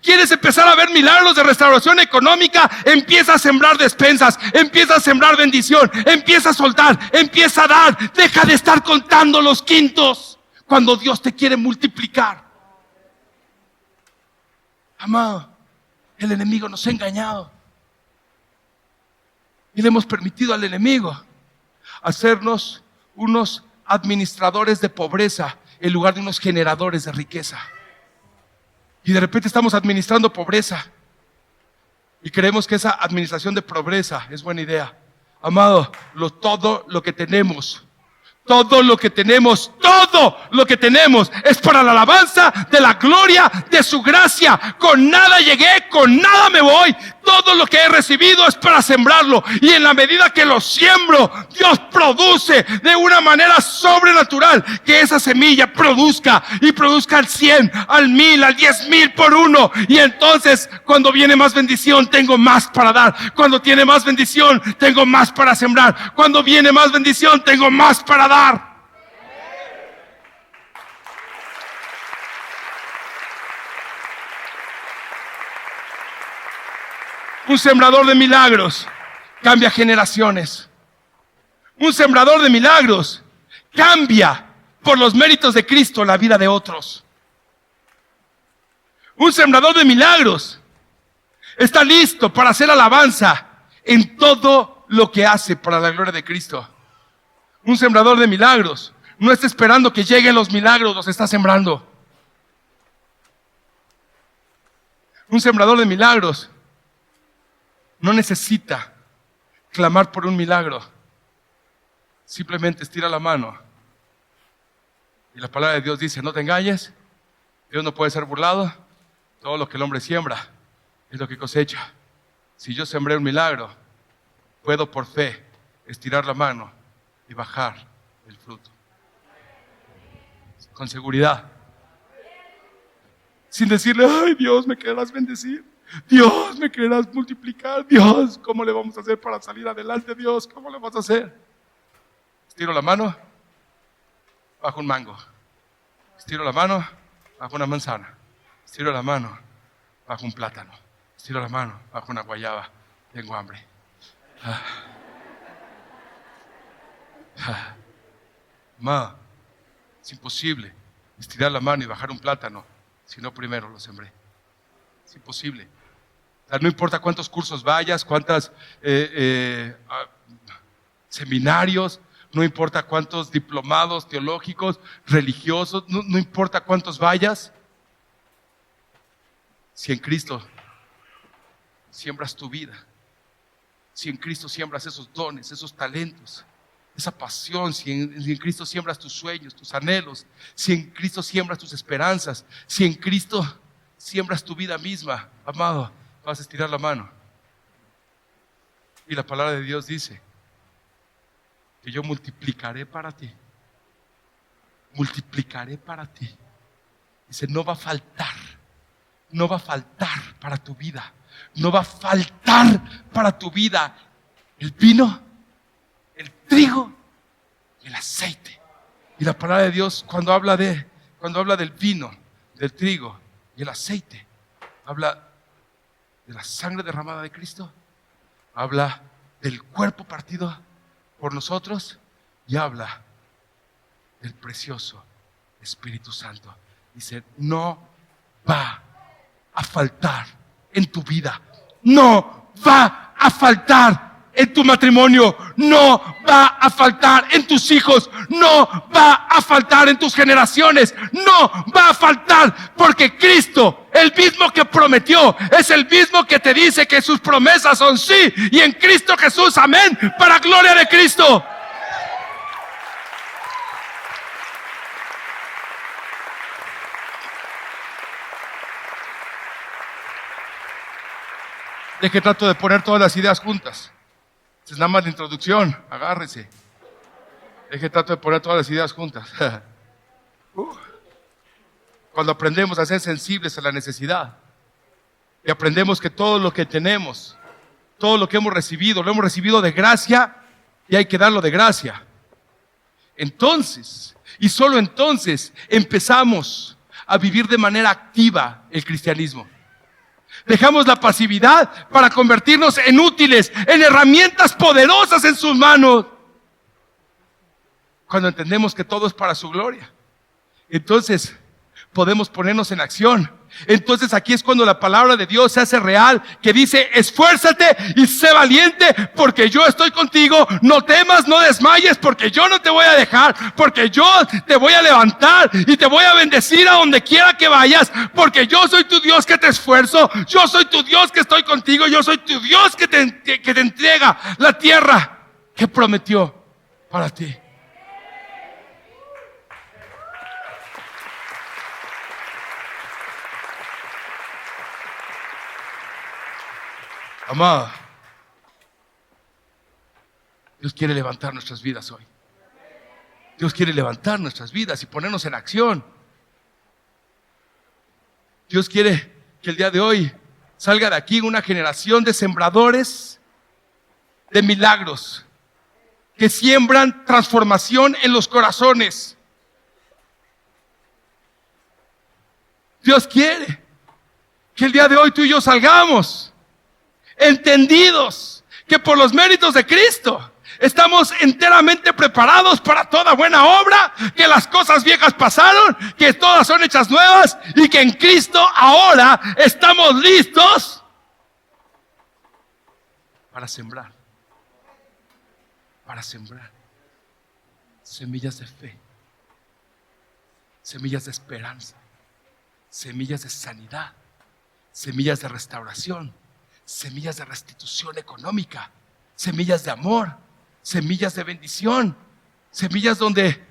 ¿Quieres empezar a ver milagros de restauración económica? Empieza a sembrar despensas, empieza a sembrar bendición, empieza a soltar, empieza a dar. Deja de estar contando los quintos cuando Dios te quiere multiplicar. Amado, el enemigo nos ha engañado y le hemos permitido al enemigo hacernos unos administradores de pobreza en lugar de unos generadores de riqueza. Y de repente estamos administrando pobreza y creemos que esa administración de pobreza es buena idea. Amado, todo lo que tenemos es para la alabanza de la gloria de su gracia. Con nada llegué, con nada me voy. Todo lo que he recibido es para sembrarlo. Y en la medida que lo siembro, Dios produce de una manera sobrenatural que esa semilla produzca y produzca al 100, al 1000, al 10,000 por uno. Y entonces, cuando viene más bendición, tengo más para dar. Cuando tiene más bendición, tengo más para sembrar. Cuando viene más bendición, tengo más para dar. Un sembrador de milagros cambia generaciones. Un sembrador de milagros cambia por los méritos de Cristo la vida de otros. Un sembrador de milagros está listo para hacer alabanza en todo lo que hace para la gloria de Cristo. Un sembrador de milagros no está esperando que lleguen los milagros, los está sembrando. Un sembrador de milagros no necesita clamar por un milagro. Simplemente estira la mano. Y la palabra de Dios dice, no te engañes, Dios no puede ser burlado. Todo lo que el hombre siembra es lo que cosecha. Si yo sembré un milagro, puedo por fe estirar la mano y bajar el fruto. Con seguridad. Sin decirle, ay Dios, me querrás bendecir. Dios, me querrás multiplicar. Dios, ¿cómo le vamos a hacer para salir adelante? Dios, ¿cómo le vas a hacer? Estiro la mano, bajo un mango. Estiro la mano, bajo una manzana. Estiro la mano, bajo un plátano. Estiro la mano, bajo una guayaba. Tengo hambre. Es imposible estirar la mano y bajar un plátano si no primero lo sembré. Es imposible. O sea, no importa cuántos cursos vayas, cuántos seminarios, no importa cuántos diplomados teológicos, religiosos, no importa cuántos vayas. Si en Cristo siembras tu vida, si en Cristo siembras esos dones, esos talentos, esa pasión, si en Cristo siembras tus sueños, tus anhelos, si en Cristo siembras tus esperanzas, si en Cristo siembras tu vida misma, amado, vas a estirar la mano. Y la palabra de Dios dice que yo multiplicaré para ti. Multiplicaré para ti. Dice, no va a faltar para tu vida. No va a faltar para tu vida el vino, el trigo y el aceite. Y la palabra de Dios cuando habla del vino, del trigo y el aceite, habla de la sangre derramada de Cristo, habla del cuerpo partido por nosotros y habla del precioso Espíritu Santo. Dice, no va a faltar en tu vida, no va a faltar en tu matrimonio, no va a faltar en tus hijos, no va a faltar en tus generaciones, no va a faltar, porque Cristo, el mismo que prometió, es el mismo que te dice que sus promesas son sí, y en Cristo Jesús, amén, para gloria de Cristo. De que trato de poner todas las ideas juntas. Es nada más la introducción, agárrese. Es que trato de poner todas las ideas juntas. Cuando aprendemos a ser sensibles a la necesidad y aprendemos que todo lo que tenemos Todo lo que hemos recibido, lo hemos recibido de gracia y hay que darlo de gracia. Entonces, y solo entonces, empezamos a vivir de manera activa el cristianismo. Dejamos la pasividad para convertirnos en útiles, en herramientas poderosas en sus manos. Cuando entendemos que todo es para su gloria, entonces podemos ponernos en acción. Entonces aquí es cuando la palabra de Dios se hace real, que dice: esfuérzate y sé valiente, porque yo estoy contigo. No temas, no desmayes, porque yo no te voy a dejar, porque yo te voy a levantar y te voy a bendecir a donde quiera que vayas, porque yo soy tu Dios que te esfuerzo, yo soy tu Dios que estoy contigo, yo soy tu Dios que te entrega la tierra que prometió para ti. Amado, Dios quiere levantar nuestras vidas hoy. Dios quiere levantar nuestras vidas y ponernos en acción. Dios quiere que el día de hoy salga de aquí una generación de sembradores de milagros, que siembran transformación en los corazones. Dios quiere que el día de hoy tú y yo salgamos entendidos que por los méritos de Cristo estamos enteramente preparados para toda buena obra, que las cosas viejas pasaron, que todas son hechas nuevas y que en Cristo ahora estamos listos para sembrar semillas de fe, semillas de esperanza, semillas de sanidad, semillas de restauración, semillas de restitución económica, semillas de amor, semillas de bendición, semillas donde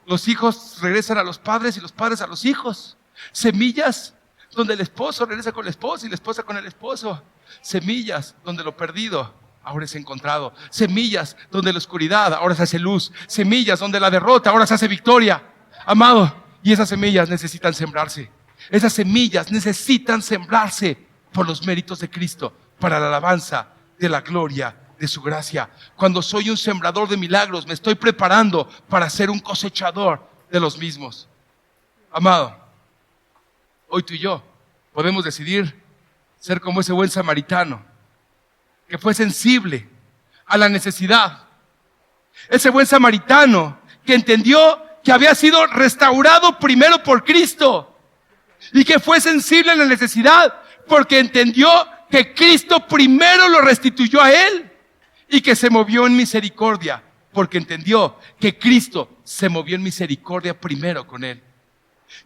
los hijos regresan a los padres y los padres a los hijos, semillas donde el esposo regresa con la esposa y la esposa con el esposo, semillas donde lo perdido ahora es encontrado, semillas donde la oscuridad ahora se hace luz, semillas donde la derrota ahora se hace victoria. Amado, y esas semillas necesitan sembrarse, esas semillas necesitan sembrarse por los méritos de Cristo, para la alabanza de la gloria de su gracia. Cuando soy un sembrador de milagros, me estoy preparando para ser un cosechador de los mismos. Amado, hoy tú y yo podemos decidir ser como ese buen samaritano, que fue sensible a la necesidad. Ese buen samaritano que entendió que había sido restaurado primero por Cristo y que fue sensible a la necesidad porque entendió que Cristo primero lo restituyó a él y que se movió en misericordia porque entendió que Cristo se movió en misericordia primero con él,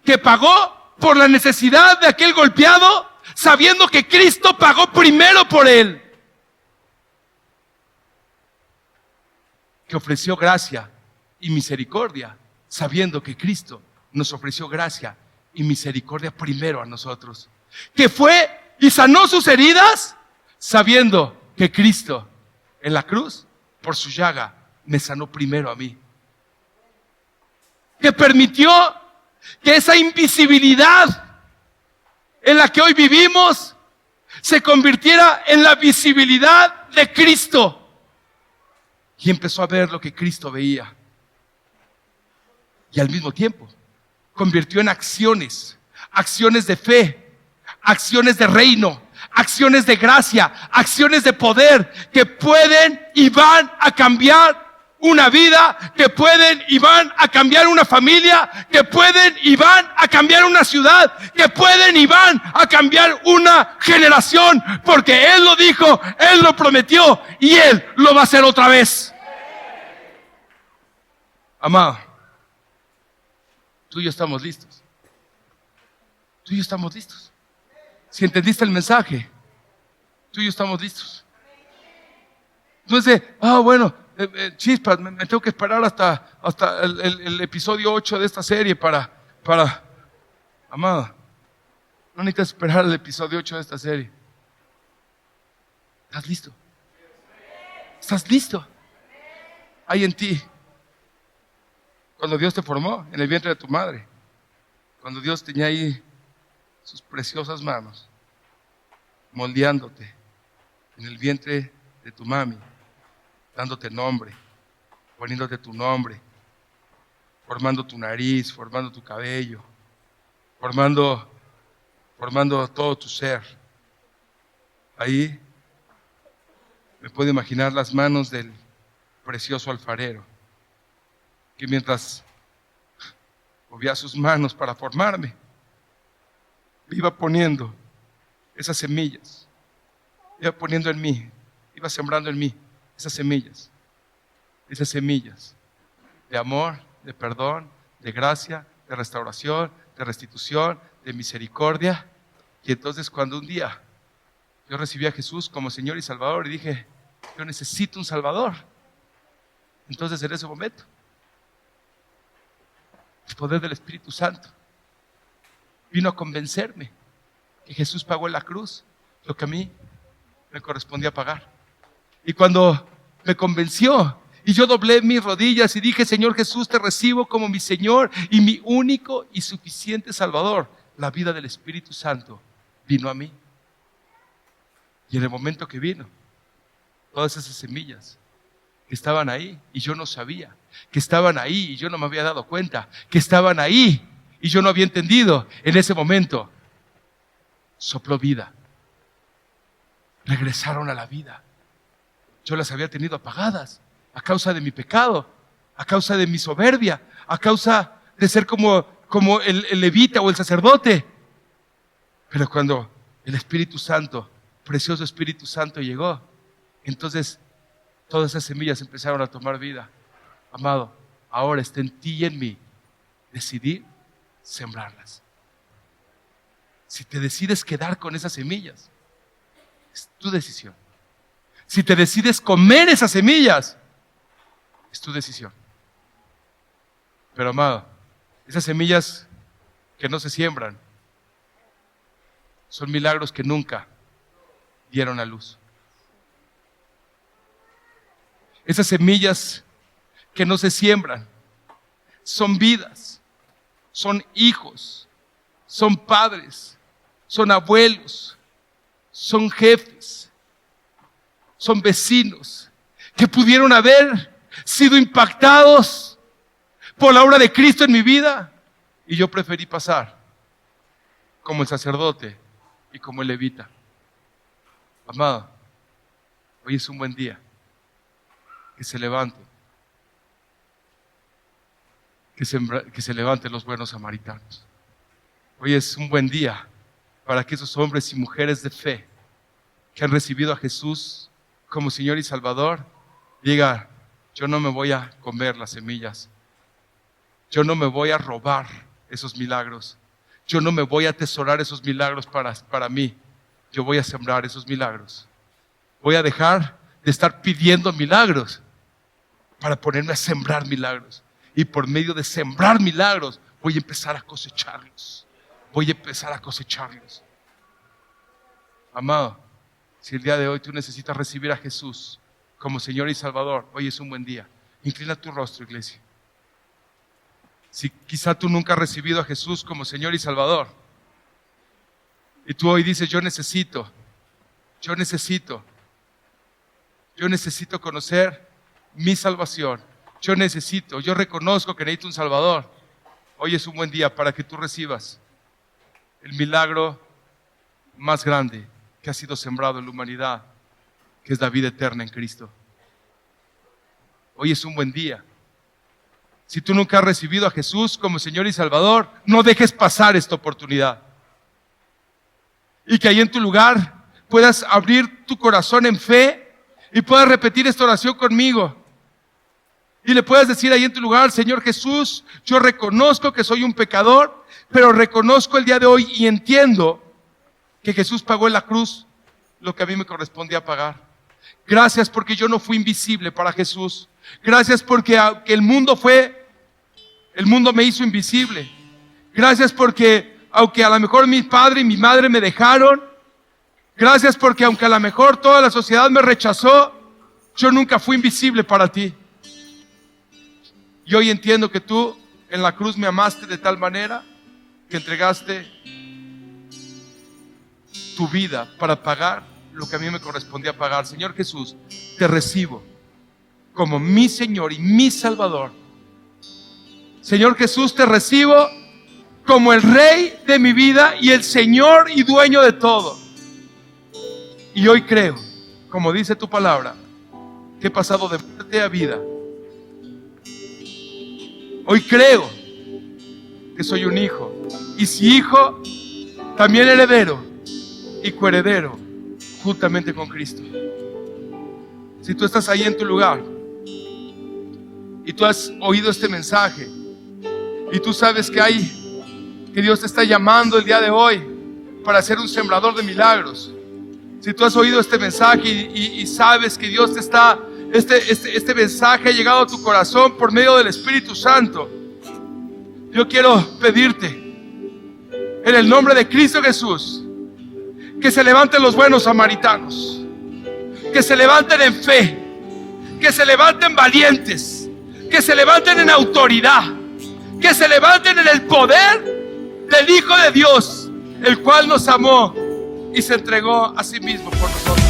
que pagó por la necesidad de aquel golpeado sabiendo que Cristo pagó primero por él, que ofreció gracia y misericordia sabiendo que Cristo nos ofreció gracia y misericordia primero a nosotros, que fue y sanó sus heridas sabiendo que Cristo en la cruz por su llaga me sanó primero a mí, que permitió que esa invisibilidad en la que hoy vivimos se convirtiera en la visibilidad de Cristo y empezó a ver lo que Cristo veía y al mismo tiempo convirtió en acciones de fe, acciones de reino, acciones de gracia, acciones de poder que pueden y van a cambiar una vida, que pueden y van a cambiar una familia, que pueden y van a cambiar una ciudad, que pueden y van a cambiar una generación, porque Él lo dijo, Él lo prometió y Él lo va a hacer otra vez. Amado, tú y yo estamos listos. Tú y yo estamos listos. Si entendiste el mensaje, tú y yo estamos listos. No es de, bueno, chispas, me tengo que esperar hasta el episodio 8 de esta serie para, amado, no necesitas esperar el episodio 8 de esta serie. ¿Estás listo? ¿Estás listo? Hay en ti. Cuando Dios te formó en el vientre de tu madre, cuando Dios tenía ahí sus preciosas manos moldeándote, en el vientre de tu mami, dándote nombre, poniéndote tu nombre, formando tu nariz, formando tu cabello, formando todo tu ser. Ahí me puedo imaginar las manos del precioso alfarero, que mientras movía sus manos para formarme, iba poniendo esas semillas, iba poniendo en mí, iba sembrando en mí esas semillas de amor, de perdón, de gracia, de restauración, de restitución, de misericordia. Y entonces cuando un día yo recibí a Jesús como Señor y Salvador y dije, yo necesito un Salvador, entonces en ese momento el poder del Espíritu Santo vino a convencerme que Jesús pagó en la cruz lo que a mí me correspondía pagar. Y cuando me convenció y yo doblé mis rodillas y dije, Señor Jesús, te recibo como mi Señor y mi único y suficiente Salvador, la vida del Espíritu Santo vino a mí. Y en el momento que vino, todas esas semillas que estaban ahí y yo no sabía, que estaban ahí y yo no me había dado cuenta, que estaban ahí y yo no había entendido, en ese momento sopló vida. Regresaron a la vida. Yo las había tenido apagadas a causa de mi pecado, a causa de mi soberbia, a causa de ser como el levita o el sacerdote. Pero cuando el Espíritu Santo, precioso Espíritu Santo llegó, entonces todas esas semillas empezaron a tomar vida. Amado, ahora está en ti y en mí decidir sembrarlas. Si te decides quedar con esas semillas, es tu decisión. Si te decides comer esas semillas, es tu decisión. Pero amado, esas semillas que no se siembran son milagros que nunca dieron a luz. Esas semillas que no se siembran son vidas, son hijos, son padres, son abuelos, son jefes, son vecinos que pudieron haber sido impactados por la obra de Cristo en mi vida y yo preferí pasar como el sacerdote y como el levita. Amado, hoy es un buen día. Que se levante, que se levanten los buenos samaritanos. Hoy es un buen día para que esos hombres y mujeres de fe que han recibido a Jesús como Señor y Salvador digan, yo no me voy a comer las semillas, yo no me voy a robar esos milagros, yo no me voy a atesorar esos milagros para mí, yo voy a sembrar esos milagros. Voy a dejar de estar pidiendo milagros para ponerme a sembrar milagros. Y por medio de sembrar milagros, voy a empezar a cosecharlos. Voy a empezar a cosecharlos. Amado, si el día de hoy tú necesitas recibir a Jesús como Señor y Salvador, hoy es un buen día. Inclina tu rostro, iglesia. Si quizá tú nunca has recibido a Jesús como Señor y Salvador, y tú hoy dices, yo necesito conocer mi salvación. Yo reconozco que necesito un Salvador. Hoy es un buen día para que tú recibas el milagro más grande que ha sido sembrado en la humanidad, que es la vida eterna en Cristo. Hoy es un buen día. Si tú nunca has recibido a Jesús como Señor y Salvador, no dejes pasar esta oportunidad. Y que ahí en tu lugar puedas abrir tu corazón en fe y puedas repetir esta oración conmigo. Y le puedas decir ahí en tu lugar, Señor Jesús, yo reconozco que soy un pecador, pero reconozco el día de hoy y entiendo que Jesús pagó en la cruz lo que a mí me correspondía pagar. Gracias porque yo no fui invisible para Jesús. Gracias porque aunque el mundo me hizo invisible. Gracias porque aunque a lo mejor mi padre y mi madre me dejaron, gracias porque aunque a lo mejor toda la sociedad me rechazó, yo nunca fui invisible para ti. Y hoy entiendo que tú en la cruz me amaste de tal manera que entregaste tu vida para pagar lo que a mí me correspondía pagar. Señor Jesús, te recibo como mi Señor y mi Salvador. Señor Jesús, te recibo como el Rey de mi vida y el Señor y dueño de todo. Y hoy creo, como dice tu palabra, que he pasado de muerte a vida. Hoy creo que soy un hijo, y si hijo, también heredero y coheredero juntamente con Cristo. Si tú estás ahí en tu lugar y tú has oído este mensaje y tú sabes que Dios te está llamando el día de hoy para ser un sembrador de milagros, si tú has oído este mensaje y sabes que Dios te está, este mensaje ha llegado a tu corazón por medio del Espíritu Santo, yo quiero pedirte en el nombre de Cristo Jesús que se levanten los buenos samaritanos, que se levanten en fe, que se levanten valientes, que se levanten en autoridad, que se levanten en el poder del Hijo de Dios, el cual nos amó y se entregó a sí mismo por nosotros.